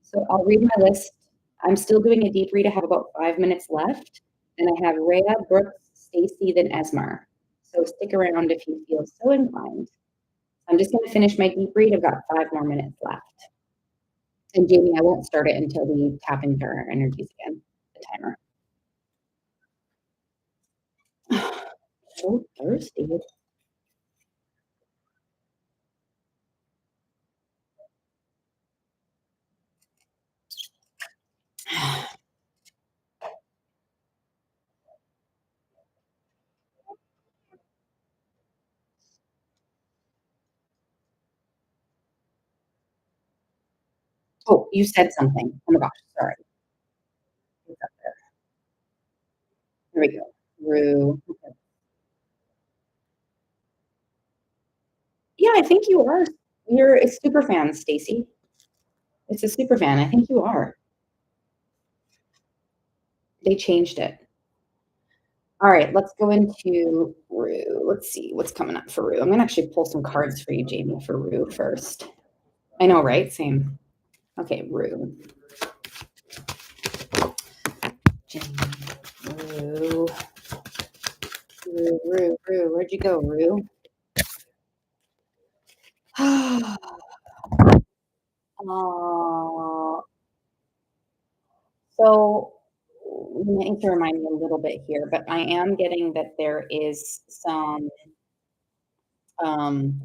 So I'll read my list. I'm still doing a deep read. I have about 5 minutes left, and I have Rhea, Brooks, Stacy, then Esmer. So stick around if you feel so inclined. I'm just going to finish my deep read. I've got 5 more minutes left. And Jamie, I won't start it until we tap into our energies again, the timer. So thirsty. Oh, you said something. Oh my gosh, sorry. It's up there. Here we go. Rue. Okay. Yeah, I think you are. You're a super fan, Stacy. It's a super fan. I think you are. They changed it. All right, let's go into Rue. Let's see what's coming up for Rue. I'm gonna actually pull some cards for you, Jamie, for Rue first. I know, right? Same. Okay, Rue. Jamie. Rue. Rue. Where'd you go, Rue? uh, so you need to remind me a little bit here, but I am getting that there is some um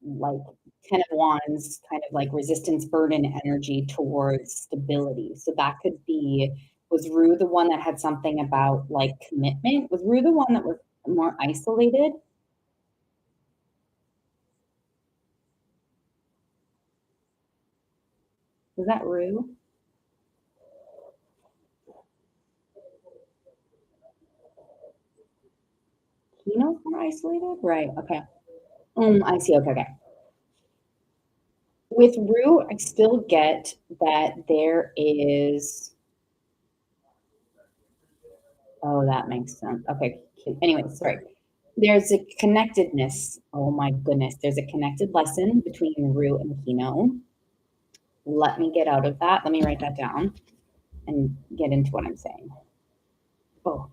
like 10 of wands kind of like resistance burden energy towards stability. So that could be, was Rue the one that had something about like commitment? Was Rue the one that was more isolated? Was that Rue? Kino's more isolated? Right. Okay. I see. Okay. Okay. With Rue, I still get that there is. Oh, that makes sense. Okay. Anyway, sorry. There's a connectedness. Oh my goodness. There's a connected lesson between Rue and Kino. Let me get out of that. Let me write that down and get into what I'm saying. Oh,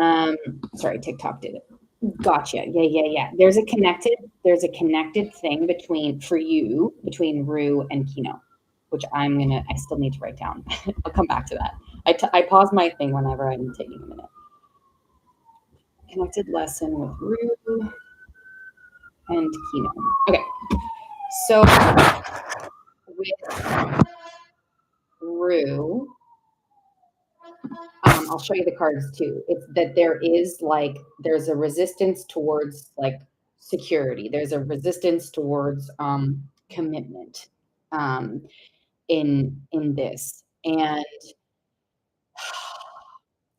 um, sorry, TikTok did it. Gotcha. Yeah. There's a connected thing between for you between Rue and Kino, which I still need to write down. I'll come back to that. I pause my thing whenever I'm taking a minute. Connected lesson with Rue and Kino. Okay, so with Rue, I'll show you the cards too. It's that there's a resistance towards like security. There's a resistance towards commitment um, in this, and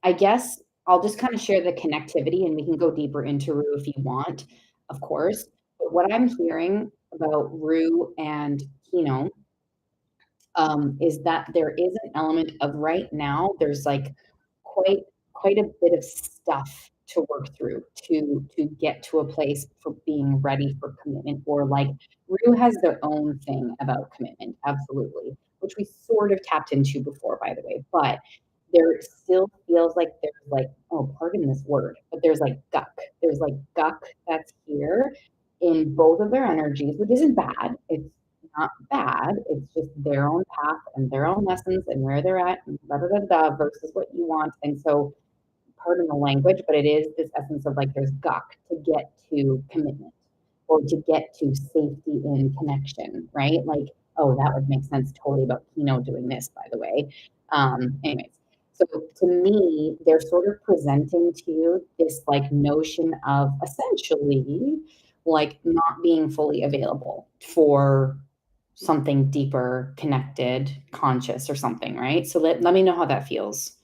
I guess I'll just kind of share the connectivity, and we can go deeper into Rue if you want, of course. But what I'm hearing about Rue and Kino is that there is an element of right now there's like quite quite a bit of stuff to work through to get to a place for being ready for commitment, or like Rue has their own thing about commitment, absolutely, which we sort of tapped into before, by the way, but there still feels like there's like, oh, pardon this word, but there's like guck that's here in both of their energies, which isn't bad. It's not bad. It's just their own path and their own lessons and where they're at and da da da da versus what you want. And so, pardon the language, but it is this essence of like there's guck to get to commitment or to get to safety in connection, right? Like, oh, that would make sense totally about Kino doing this, by the way. Anyways, so to me, they're sort of presenting to you this like notion of essentially like not being fully available for something deeper, connected, conscious, or something, right? So let me know how that feels.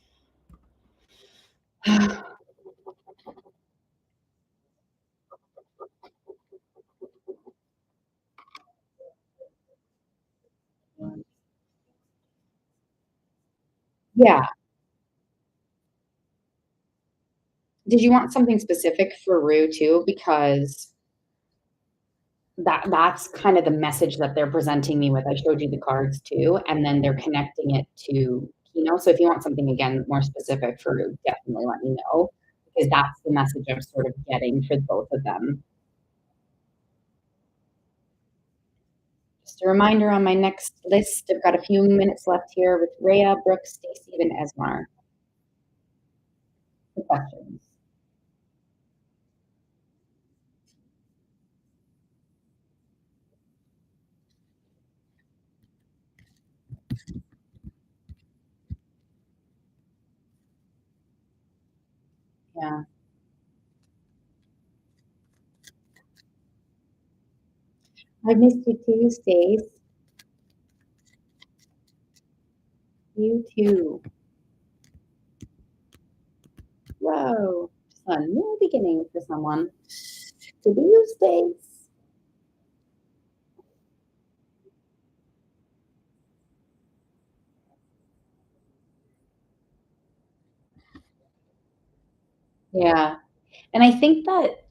Yeah. Did you want something specific for Rue too? Because that's kind of the message that they're presenting me with. I showed you the cards too, and then they're connecting it to Kino. So if you want something again more specific for Rue, definitely let me know because that's the message I'm sort of getting for both of them. Just a reminder on my next list, I've got a few minutes left here with Rhea, Brooke, Stacy, and Esmar. The questions. Yeah. I missed you too, Stace. You too. Whoa. Just a new beginning for someone. To be you, Stace. Yeah. And I think that,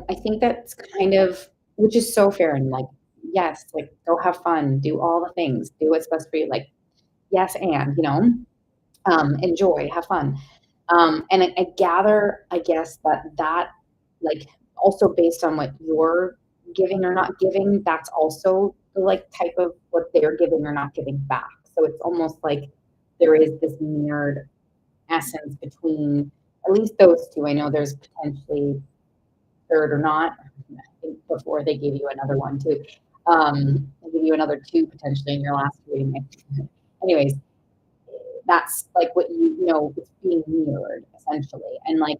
I think that's kind of which is so fair and like, yes, like go have fun, do all the things, do what's best for you. Like, yes, and enjoy, have fun. And I gather, I guess, that like also based on what you're giving or not giving, that's also the like type of what they're giving or not giving back. So it's almost like there is this mirrored essence between at least those two. I know there's potentially third or not. I think before they gave you another one too. They give you another two potentially in your last reading. Anyways, that's like what it's being mirrored essentially, and like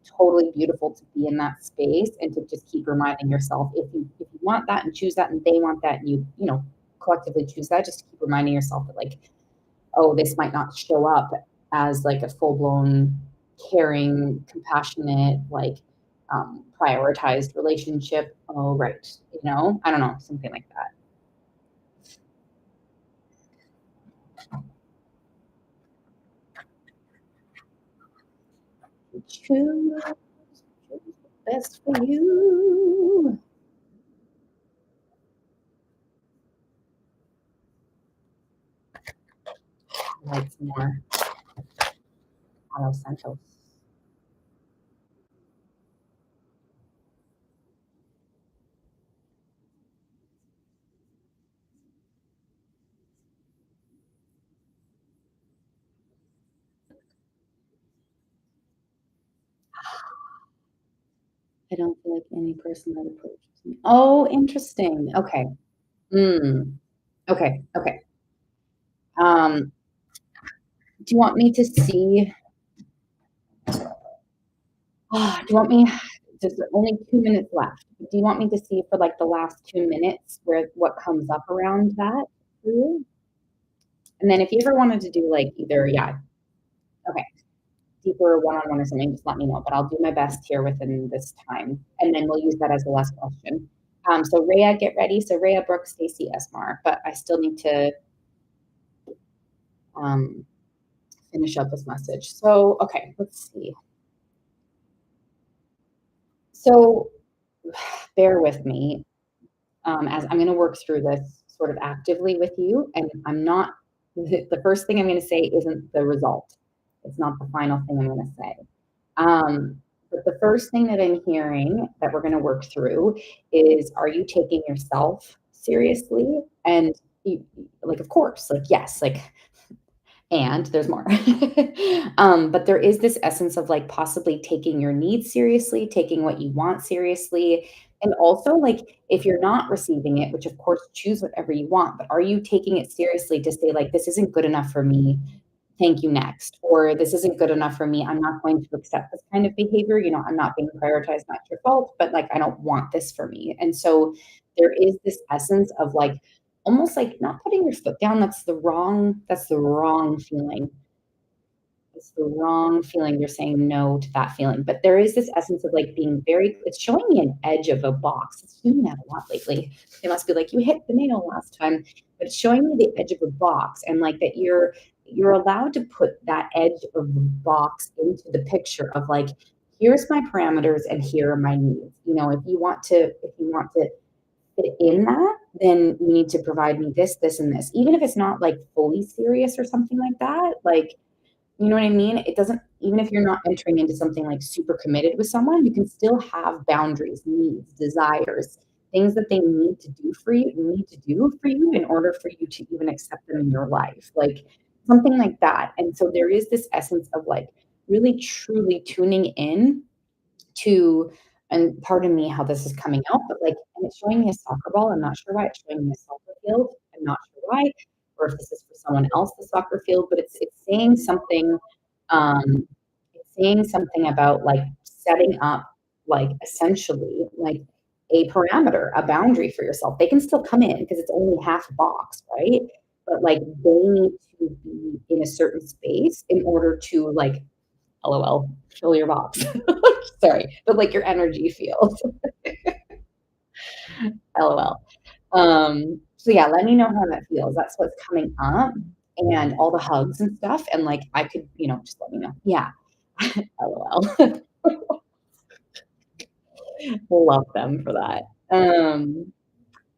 totally beautiful to be in that space and to just keep reminding yourself if you want that and choose that, and they want that, and you collectively choose that. Just keep reminding yourself that like, oh, this might not show up as like a full blown, caring, compassionate, like prioritized relationship. Oh, right. I don't know, something like that. Choose what's best for you. Like some more Palo Santos. I don't feel like any person that approaches me. Oh, interesting. Okay. Mm. Okay. Okay. Um, do you want me to see? Do you want me? There's only 2 minutes left. Do you want me to see for like the last 2 minutes where what comes up around that? Ooh. And then if you ever wanted to do like either, yeah, okay, deeper one-on-one or something, just let me know. But I'll do my best here within this time, and then we'll use that as the last question. So Rhea, get ready. So Rhea, Brooke, Stacy, Esmar. But I still need to um, finish up this message. So okay, let's see. So bear with me as I'm going to work through this sort of actively with you, and I'm not. The first thing I'm going to say isn't the result. It's not the final thing I'm going to say. But the first thing that I'm hearing that we're going to work through is, are you taking yourself seriously? And like, of course, like, yes, like, and there's more. But there is this essence of like possibly taking your needs seriously, taking what you want seriously. And also, like, if you're not receiving it, which of course, choose whatever you want, but are you taking it seriously to say, like, this isn't good enough for me? Thank you next. Or this isn't good enough for me. I'm not going to accept this kind of behavior. I'm not being prioritized, not your fault, but like, I don't want this for me. And so there is this essence of like, almost like not putting your foot down. That's the wrong feeling. It's the wrong feeling. You're saying no to that feeling. But there is this essence of like being it's showing me an edge of a box. It's doing that a lot lately. They must be like, you hit the nail last time, but it's showing me the edge of a box and like that you're allowed to put that edge of the box into the picture of like, here's my parameters and here are my needs. If you want to fit in that, then you need to provide me this, this, and this. Even if it's not like fully serious or something like that, like, you know what I mean? It doesn't, even if you're not entering into something like super committed with someone, you can still have boundaries, needs, desires, things that they need to do for you in order for you to even accept them in your life. Like something like that. And so there is this essence of like really truly tuning in to, and pardon me how this is coming out, but like, and it's showing me a soccer ball. I'm not sure why it's showing me a soccer field. I'm not sure why, or if this is for someone else, the soccer field, but it's saying something, um, it's saying something about like setting up like essentially like a parameter, a boundary for yourself. They can still come in because it's only half a box, right? But like they need to be in a certain space in order to like LOL, fill your box. Sorry, but like your energy field. LOL. So yeah, let me know how that feels. That's what's coming up and all the hugs and stuff. And like I could, just let me know. Yeah. LOL. Love them for that.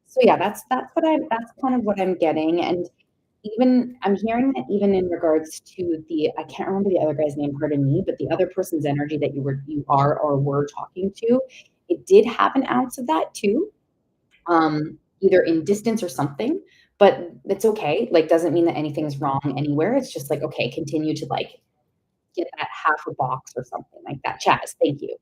So yeah, that's kind of what I'm getting. And even I'm hearing that even in regards to I can't remember the other guy's name, pardon me, but the other person's energy that you are or were talking to, it did have an ounce of that too, either in distance or something, but it's okay. Like, doesn't mean that anything's wrong anywhere. It's just like, okay, continue to like get that half a box or something like that. Chaz, thank you.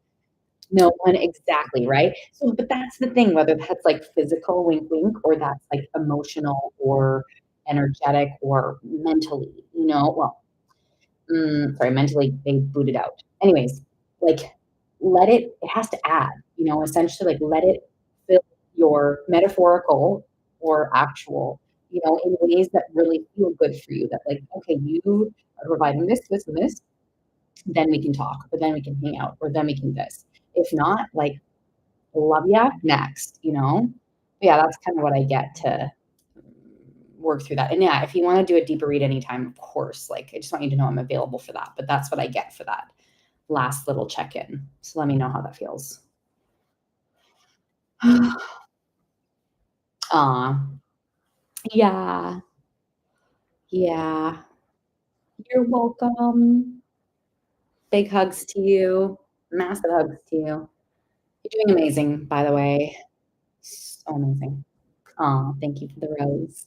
No one exactly, right? So, but that's the thing, whether that's like physical wink wink or that's like emotional or energetic or mentally, well, sorry, mentally they booted out. Anyways, like it has to add, essentially like let it fill your metaphorical or actual, in ways that really feel good for you. That like, okay, you are providing this, this, and this, then we can talk, or then we can hang out, or then we can this. If not, like, love ya, next, Yeah, that's kind of what I get to work through that. And yeah, if you want to do a deeper read anytime, of course, like I just want you to know I'm available for that. But that's what I get for that last little check-in. So let me know how that feels. Aw, yeah, yeah. You're welcome. Big hugs to you. Massive hugs to you. You're doing amazing, by the way. So amazing. Oh, thank you for the rose.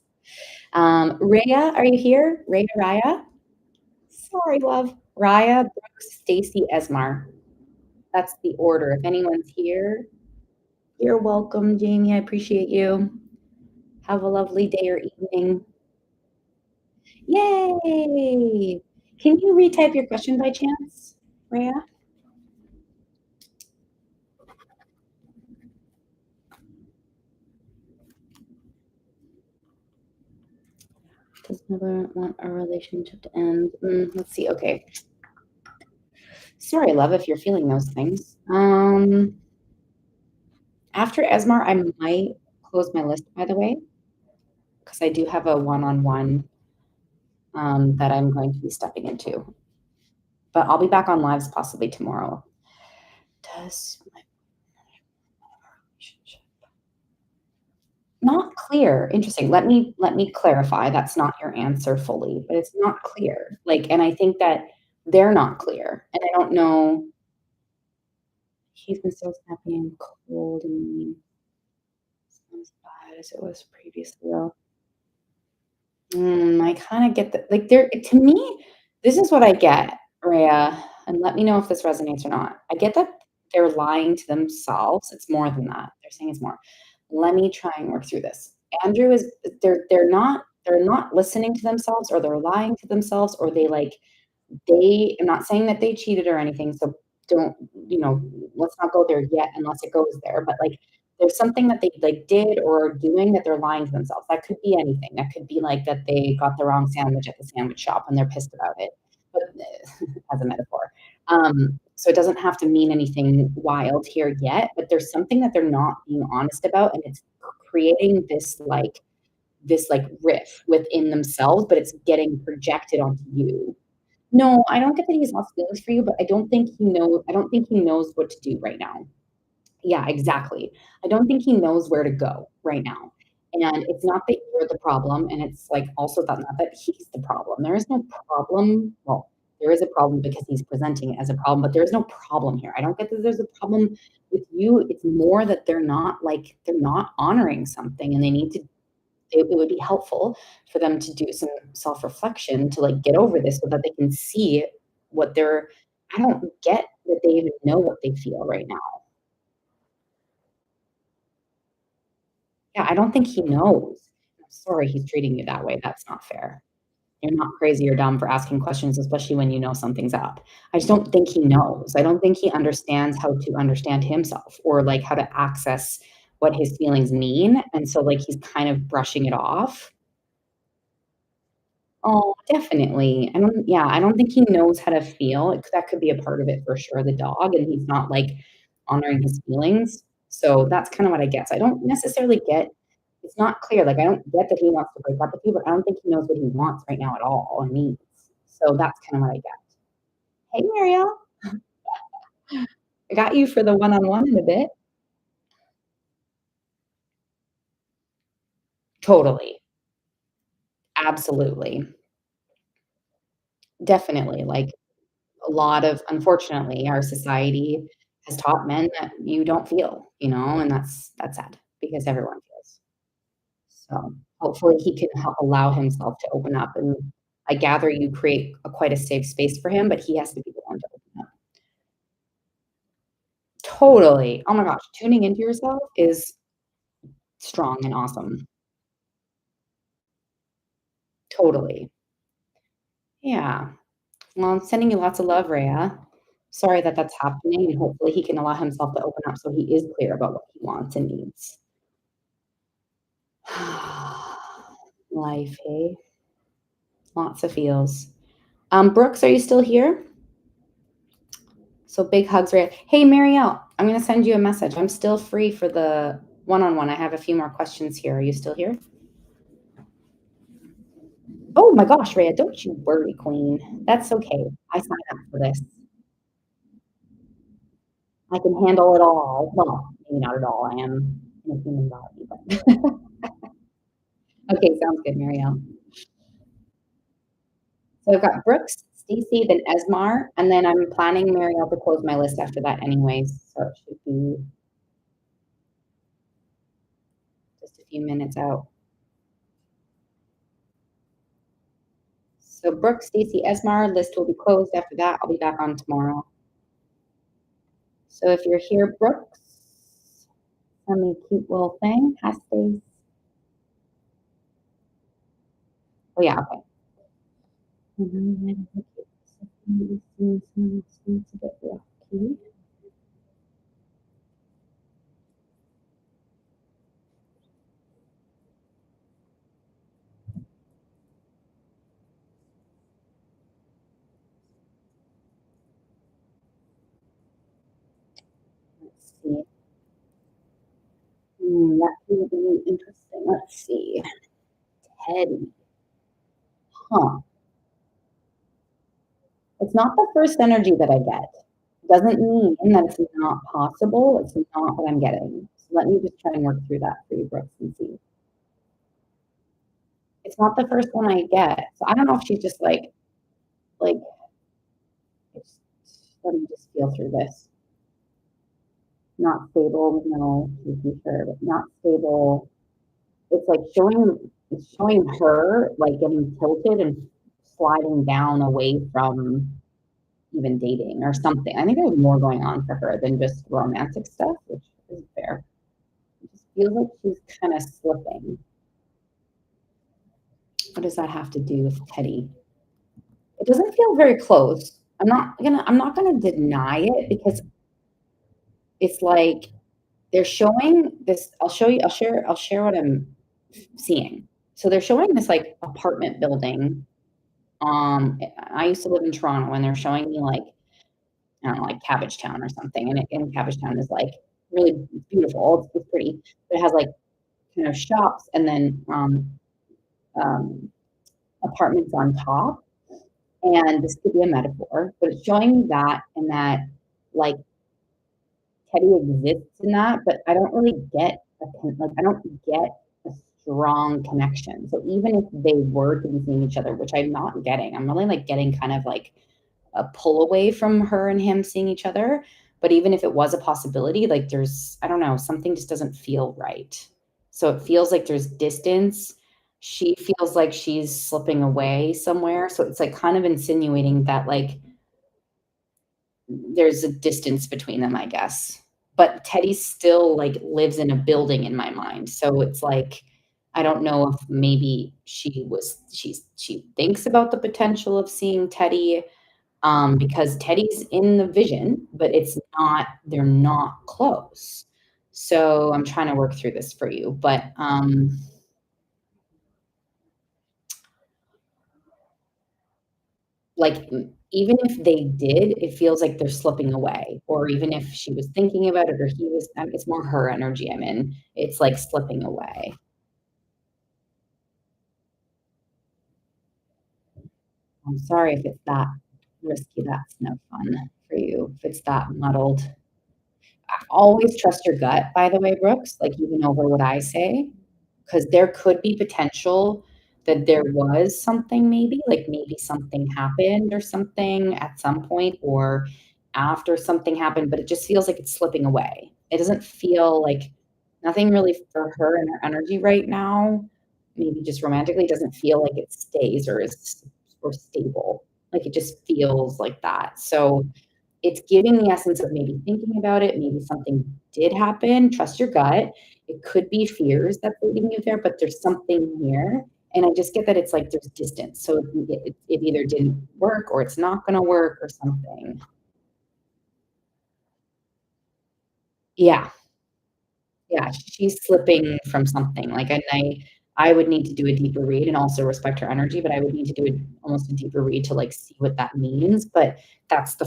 Rhea, are you here? Rhea? Sorry, love. Raya, Brooks, Stacy, Esmar. That's the order. If anyone's here, you're welcome, Jamie. I appreciate you. Have a lovely day or evening. Yay! Can you retype your question by chance, Rhea? Does never want a relationship to end. Let's see. Okay. Sorry, love, if you're feeling those things. After Esmar, I might close my list, by the way, because I do have a one-on-one that I'm going to be stepping into. But I'll be back on lives possibly tomorrow. Does my relationship not clear? Interesting. Let me clarify. That's not your answer fully, but it's not clear. Like, and I think that they're not clear. And I don't know. He's been so snappy and cold and mean. Not as bad as it was previously, though. I kind of get that. Like, there to me, this is what I get, Rhea, and let me know if this resonates or not. I get that they're lying to themselves. It's more than that. They're saying it's more. Let me try and work through this. Andrew is they're not listening to themselves, or they're lying to themselves, or they like I'm not saying that they cheated or anything, so don't, let's not go there yet unless it goes there. But like there's something that they like did or are doing that they're lying to themselves. That could be anything. That could be like that they got the wrong sandwich at the sandwich shop and they're pissed about it. But as a metaphor. So it doesn't have to mean anything wild here yet, but there's something that they're not being honest about, and it's creating this like this like riff within themselves, but it's getting projected onto you. No, I don't get that he has lots of feelings for you, but I don't think he knows what to do right now. Yeah, exactly. I don't think he knows where to go right now. And it's not that you're the problem, and it's, like, also that not that he's the problem. There is no problem. Well, there is a problem because he's presenting it as a problem, but there is no problem here. I don't get that there's a problem with you. It's more that they're not honoring something, and they need to it would be helpful for them to do some self-reflection to, like, get over this so that they can see what they're I don't get that they even know what they feel right now. Yeah, I don't think he knows. I'm sorry he's treating you that way, that's not fair. You're not crazy or dumb for asking questions, especially when you know something's up. I just don't think he knows. I don't think he understands how to understand himself or, like, how to access what his feelings mean, and so, like, he's kind of brushing it off. Oh, definitely. I don't think he knows how to feel. That could be a part of it for sure, the dog, and he's not, like, honoring his feelings. So that's kinda what I guess. I don't necessarily get it's not clear, like, I don't get that he wants to break up with you, but I don't think he knows what he wants right now at all or needs. So that's kinda what I get. "Hey, Marielle, I got you for the one-on-one in a bit." Totally. Absolutely. Definitely, like a lot of unfortunately, our society has taught men that you don't feel, and that's sad because everyone feels. So, hopefully he can allow himself to open up, and I gather you create quite a safe space for him, but he has to be the one to open up. Totally. Oh my gosh, tuning into yourself is strong and awesome. Totally. Yeah. Well, I'm sending you lots of love, Rhea. Sorry that that's happening, and hopefully he can allow himself to open up so he is clear about what he wants and needs. Life, hey? Lots of feels. Brooks, are you still here? So big hugs, right? Hey, Marielle, I'm gonna send you a message. I'm still free for the one-on-one. I have a few more questions here. Are you still here? Oh my gosh, Rhea, don't you worry, queen. That's okay. I signed up for this. I can handle it all. Well, maybe not at all. I am in a human body, but okay, sounds good, Marielle. So I've got Brooks, Stacy, then Esmar, and then I'm planning Marielle to close my list after that anyways, so it should be just a few minutes out. So Brooks, Stacy, Esmar, list will be closed after that. I'll be back on tomorrow. So if you're here, Brooks, send me a cute little thing. Hi, Stace. Oh yeah, okay. Let's see. That would be interesting. Let's see. Teddy. Huh. It's not the first energy that I get. Doesn't mean that it's not possible. It's not what I'm getting. So let me just try and work through that for you, Brooks, and see. It's not the first one I get. So I don't know if she's just like, it's, let me just feel through this. Not stable, no, to be sure, but not stable. It's showing her like getting tilted and sliding down away from even dating or something. I think there's more going on for her than just romantic stuff, which is fair. It just feels like she's kind of slipping. What does that have to do with Teddy? It doesn't feel very close. I'm not gonna deny it because it's like they're showing this. I'll share what I'm seeing. So they're showing this like apartment building. I used to live in Toronto and they're showing me like, I don't know, like Cabbage Town or something. And Cabbage Town is like really beautiful. It's pretty, but it has like kind of shops and then um, apartments on top, and this could be a metaphor, but it's showing that and that, like, Teddy exists in that, but I don't really get I don't get a strong connection. So even if they were to be seeing each other, which I'm not getting, I'm really, like, getting kind of, like, a pull away from her and him seeing each other, but even if it was a possibility, like, there's I don't know, something just doesn't feel right. So it feels like there's distance. She feels like she's slipping away somewhere, so it's, like, kind of insinuating that, like, there's a distance between them, I guess. But Teddy still, like, lives in a building in my mind, so it's like, I don't know if maybe she thinks about the potential of seeing Teddy, because Teddy's in the vision, but it's not they're not close. So, I'm trying to work through this for you, but, like, even if they did, it feels like they're slipping away, or even if she was thinking about it or he was it's more her energy I'm in. It's, like, slipping away. I'm sorry if it's that risky, that's no fun for you, if it's that muddled. Always trust your gut, by the way, Brooks, like, even over what I say, because there could be potential that there was something maybe, like, maybe something happened or something at some point or after something happened, but it just feels like it's slipping away. It doesn't feel like nothing really for her and her energy right now, maybe just romantically, doesn't feel like it stays or is or stable. Like, it just feels like that. So it's giving the essence of maybe thinking about it, maybe something did happen, trust your gut. It could be fears that's leading you there, but there's something here, and I just get that it's like there's distance, so it either didn't work or it's not gonna work or something. Yeah, yeah, she's slipping from something, like, and I would need to do a deeper read and also respect her energy, but I would need to do almost a deeper read to, like, see what that means, but that's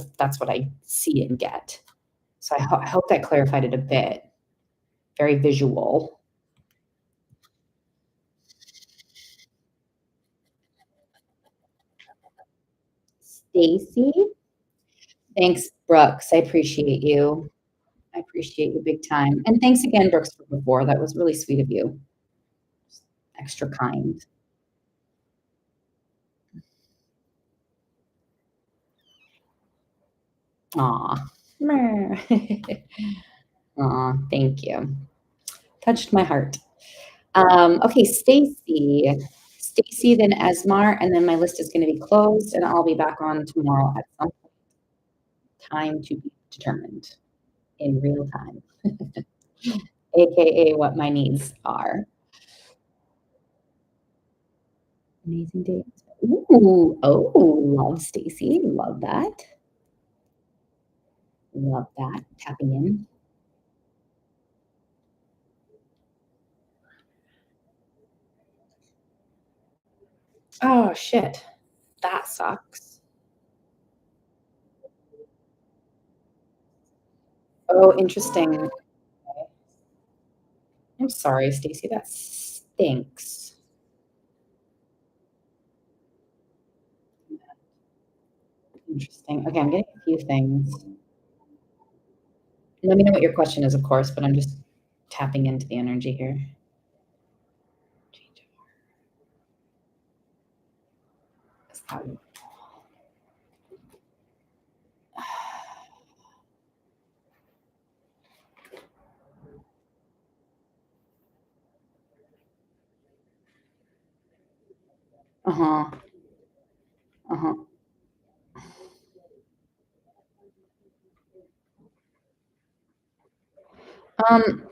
what I see and get. So I hope that clarified it a bit. Very visual. Stacy? Thanks, Brooks. I appreciate you. I appreciate you big time. And thanks again, Brooks, for before. That was really sweet of you. Extra kind. Aw. Aw, thank you. Touched my heart. Okay, Stacy. Stacy, then Esmar, and then my list is gonna be closed, and I'll be back on tomorrow at some time to be determined in real time, AKA what my needs are. Amazing day. Ooh, oh, love Stacy, love that. Love that, tapping in. Oh, shit. That sucks. Oh, interesting. I'm sorry, Stacy, that stinks. Interesting. Okay, I'm getting a few things. Let me know what your question is, of course, but I'm just tapping into the energy here. Change of Uh-huh. Uh-huh. Um,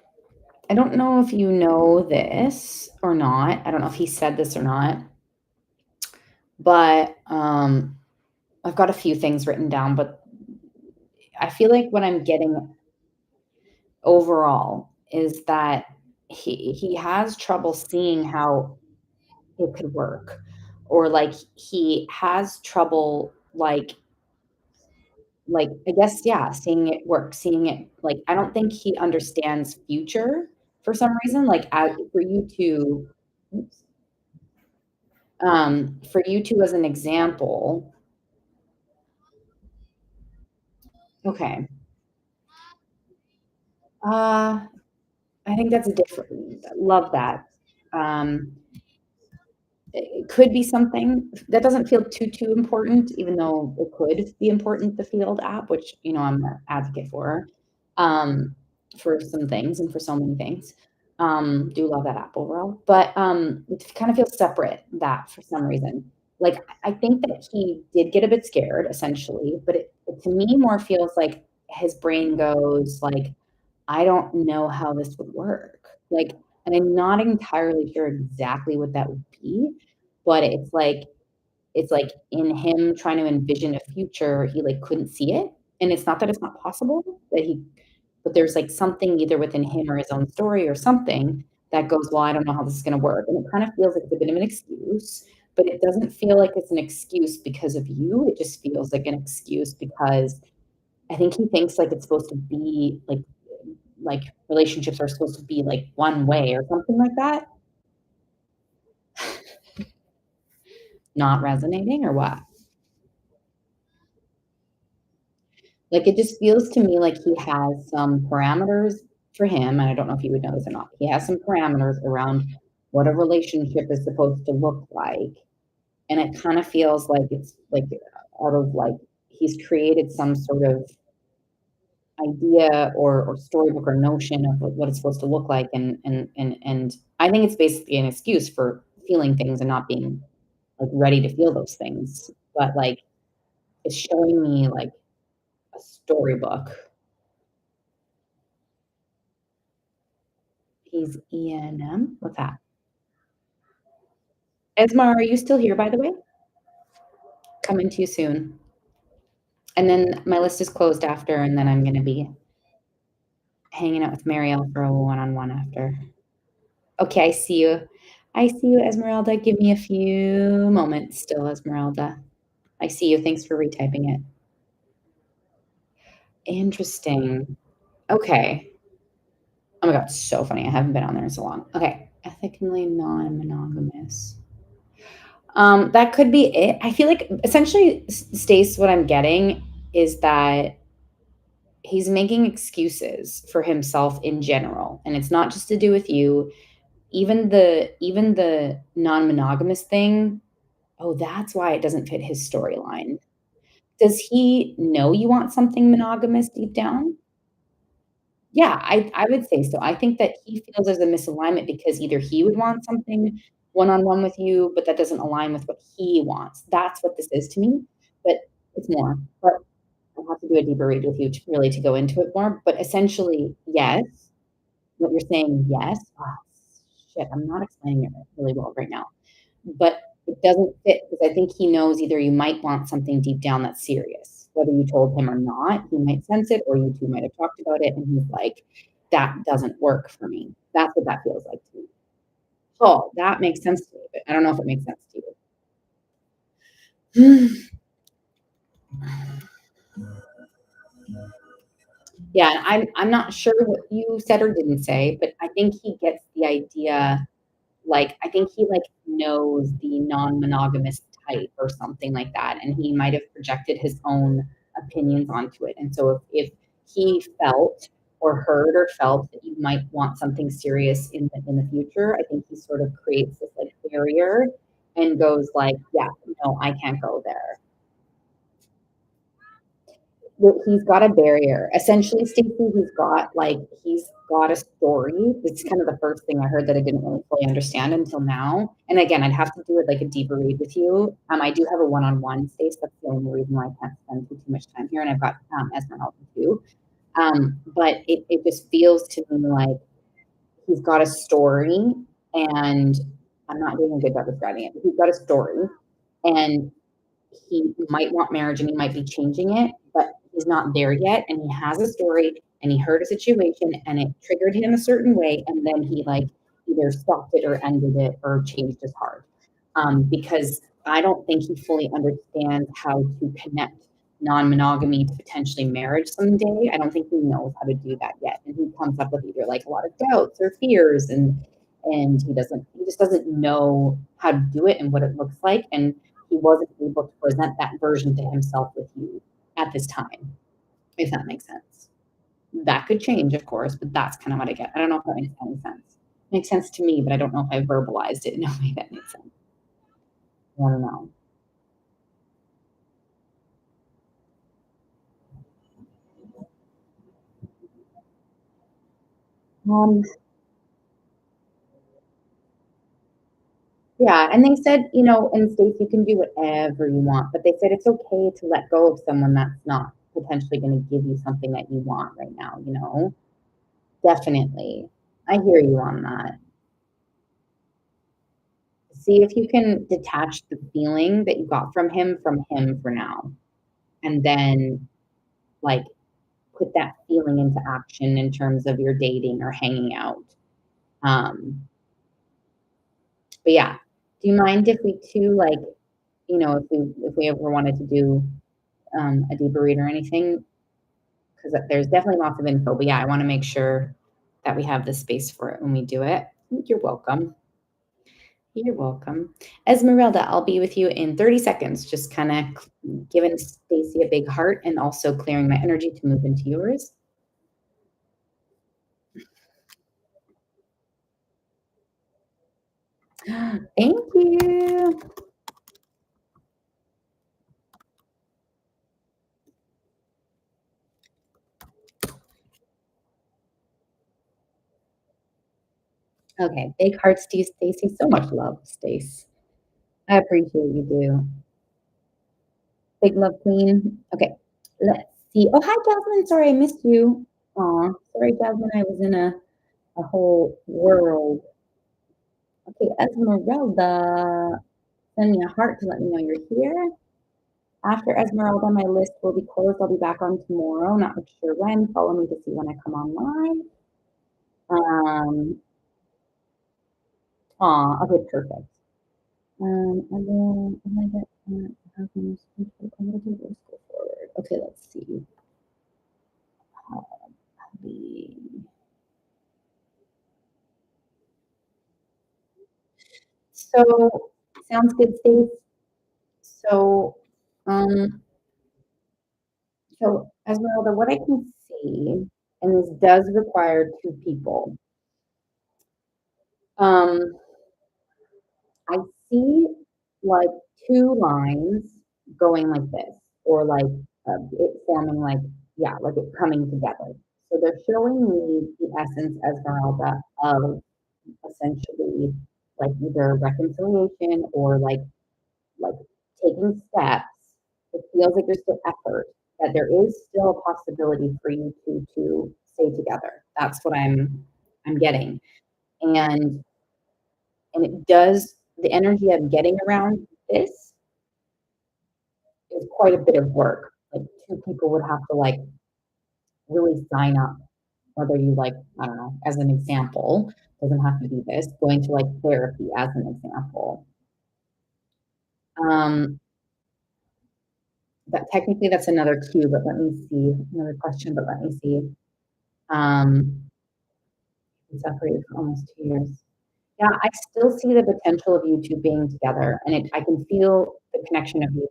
I don't know if you know this or not. I don't know if he said this or not, but I've got a few things written down, but I feel like what I'm getting overall is that he has trouble seeing how it could work, or like he has trouble like I guess yeah, seeing it work, seeing it like I don't think he understands future for some reason. Like for you to For you two as an example, okay. Uh, I think that's a different, love that. Um, it could be something that doesn't feel too important, even though it could be important, the Field app, which, I'm an advocate um, for some things and for so many things. Do love that app overall, but, it kind of feels separate, that for some reason. Like, I think that he did get a bit scared, essentially, but it to me more feels like his brain goes like, "I don't know how this would work." Like, and I'm not entirely sure exactly what that would be, but it's like in him trying to envision a future, he, like, couldn't see it, and it's not that it's not possible, but there's, like, something either within him or his own story or something that goes, "Well, I don't know how this is gonna work," and it kind of feels like it's a bit of an excuse, but it doesn't feel like it's an excuse because of you, it just feels like an excuse because I think he thinks, like, it's supposed to be, like, relationships are supposed to be, like, one way or something like that. Not resonating or what? Like, it just feels to me like he has some parameters for him, and I don't know if you would know this or not. He has some parameters around what a relationship is supposed to look like, and it kinda feels like it's, like, out of, like he's created some sort of idea or storybook or notion of what it's supposed to look like, and I think it's basically an excuse for feeling things and not being, like, ready to feel those things, but, like, it's showing me, like, a storybook. He's ENM? What's that? Esmar, are you still here, by the way? Coming to you soon. And then my list is closed after, and then I'm gonna be hanging out with Marielle for a one-on-one after. Okay, I see you. I see you, Esmeralda. Give me a few moments still, Esmeralda. I see you. Thanks for retyping it. Interesting. Okay. Oh my god, so funny. I haven't been on there in so long. Okay. Ethically non-monogamous. That could be it. I feel like essentially, Stace, what I'm getting is that he's making excuses for himself in general, and it's not just to do with you. Even the non-monogamous thing, oh, that's why it doesn't fit his storyline. Does he know you want something monogamous deep down? Yeah, I would say so. I think that he feels there's a misalignment because either he would want something one-on-one with you, but that doesn't align with what he wants. That's what this is to me, but it's more. But I'll have to do a deeper read with you to really to go into it more, but essentially, yes. What you're saying, yes. Ah, shit, I'm not explaining it really well right now, but it doesn't fit because I think he knows either you might want something deep down that's serious. Whether you told him or not, he might sense it, or you two might have talked about it, and he's like, "That doesn't work for me." That's what that feels like to me. Oh, that makes sense to me, but I don't know if it makes sense to you. Yeah, I'm not sure what you said or didn't say, but I think he gets the idea. Like, I think he, like, knows the non-monogamous type or something like that, and he might have projected his own opinions onto it, and so if he felt or heard or felt that you might want something serious in the future, I think he sort of creates this, like, barrier and goes like, "Yeah, no, I can't go there." Well, he's got a barrier. Essentially, Stacey, he's got a story. It's kind of the first thing I heard that I didn't really fully understand until now. And again, I'd have to do it like a deeper read with you. I do have a one-on-one space. That's the only reason why I can't spend too much time here. And I've got Esmeralda too. But it just feels to me like he's got a story, and I'm not doing a good job describing it. But he's got a story, and he might want marriage and he might be changing it, but he's not there yet. And he has a story and he heard a situation and it triggered him a certain way. And then he like either stopped it or ended it or changed his heart. Because I don't think he fully understands how to connect non-monogamy to potentially marriage someday. I don't think he knows how to do that yet. And he comes up with either like a lot of doubts or fears and he just doesn't know how to do it and what it looks like, and he wasn't able to present that version to himself with you at this time, if that makes sense. That could change, of course, but that's kind of what I get. I don't know if that makes any sense. Makes sense to me, but I don't know if I verbalized it in a way that makes sense. I don't know. Um, yeah, and they said, in states you can do whatever you want, but they said it's okay to let go of someone that's not potentially going to give you something that you want right now. Definitely. I hear you on that. See if you can detach the feeling that you got from him for now. And then, like, put that feeling into action in terms of your dating or hanging out. Um, but yeah, do you mind if we too, like, if we ever wanted to do a deeper read or anything? Because there's definitely lots of info, but yeah, I want to make sure that we have the space for it when we do it. You're welcome. You're welcome. Esmeralda, I'll be with you in 30 seconds, just kind of giving Stacy a big heart and also clearing my energy to move into yours. Thank you. Okay, big hearts to you, Stacy. So much love, Stace. I appreciate you do. Big love, queen. Okay, let's see. Oh, hi, Jasmine. Sorry I missed you. Aw, sorry, Jasmine. I was in a whole world. Okay, Esmeralda. Send me a heart to let me know you're here. After Esmeralda, my list will be closed. I'll be back on tomorrow. Not sure when. Follow me to see when I come online. Okay, perfect. And then, oh my God, how can let's go forward. Okay, let's see. The So sounds good, Steve. So, um, so Esmeralda, what I can see, and this does require two people. Um, I see like two lines going like this, or like it forming like, yeah, like it coming together. So they're showing me the essence, Esmeralda, of essentially like either reconciliation or like taking steps. It feels like there's still effort, that there is still a possibility for you to stay together. That's what I'm getting. And it does, the energy I'm getting around this is quite a bit of work. Like two people would have to like really sign up, whether you like, I don't know, as an example, doesn't have to be this, going to like therapy as an example. Um, that technically that's another cue, but let me see, another question, but let me see. Um, we separated for almost 2 years. Yeah, I still see the potential of you two being together, and I can feel the connection of you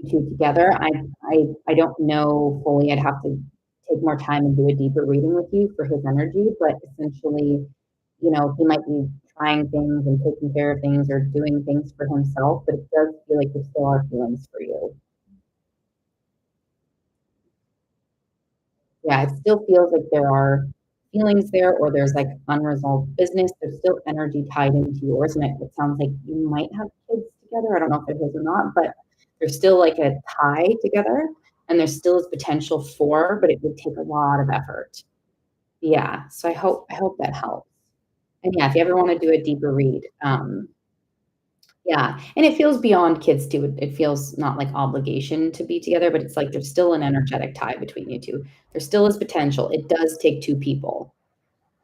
two together. I don't know fully. I'd have to take more time and do a deeper reading with you for his energy, but essentially, he might be trying things and taking care of things or doing things for himself, but it does feel like there still are feelings for you. Yeah, it still feels like there are feelings there or there's like unresolved business. There's still energy tied into yours. And it sounds like you might have kids together. I don't know if it is or not, but there's still like a tie together and there still is potential for, but it would take a lot of effort. Yeah. So I hope that helps. And yeah, if you ever want to do a deeper read, yeah, and it feels beyond kids too. It feels not like obligation to be together, but it's like there's still an energetic tie between you two. There still is potential. It does take two people.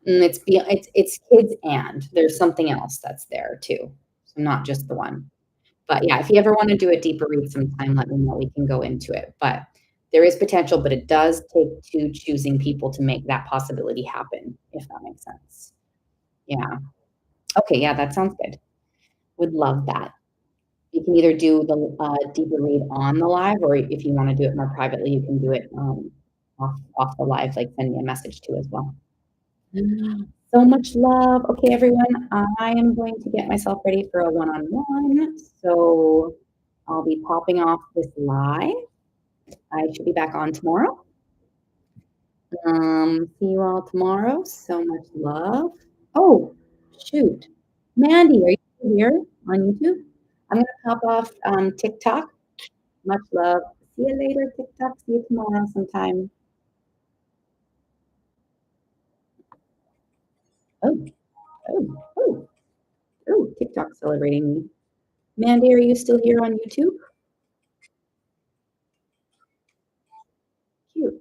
And it's kids and there's something else that's there too. So not just the one. But yeah, if you ever want to do a deeper read sometime, let me know. We can go into it. But there is potential, but it does take two choosing people to make that possibility happen, if that makes sense. Yeah. Okay, yeah, that sounds good. Would love that. You can either do the, deeper read on the live, or if you wanna do it more privately, you can do it, off the live, like, send me a message too as well. So much love. Okay, everyone, I am going to get myself ready for a one-on-one, so I'll be popping off this live. I should be back on tomorrow. See you all tomorrow. So much love. Oh, shoot. Mandy, are you still here on YouTube? I'm gonna pop off TikTok. Much love. See you later, TikTok. See you tomorrow sometime. Oh, oh, oh, oh, TikTok celebrating me. Mandy, are you still here on YouTube? Cute.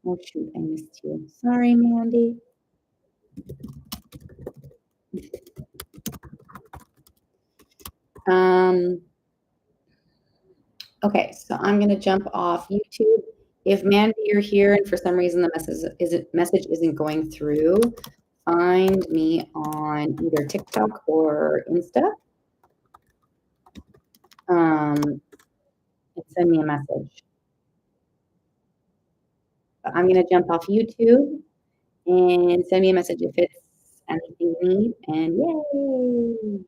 Oh shoot, I missed you. Sorry, Mandy. Um, okay, so I'm gonna jump off YouTube. If Mandy, you're here and for some reason the message isn't going through, find me on either TikTok or Insta. And send me a message. But I'm gonna jump off YouTube and send me a message if it's anything you need, and yay!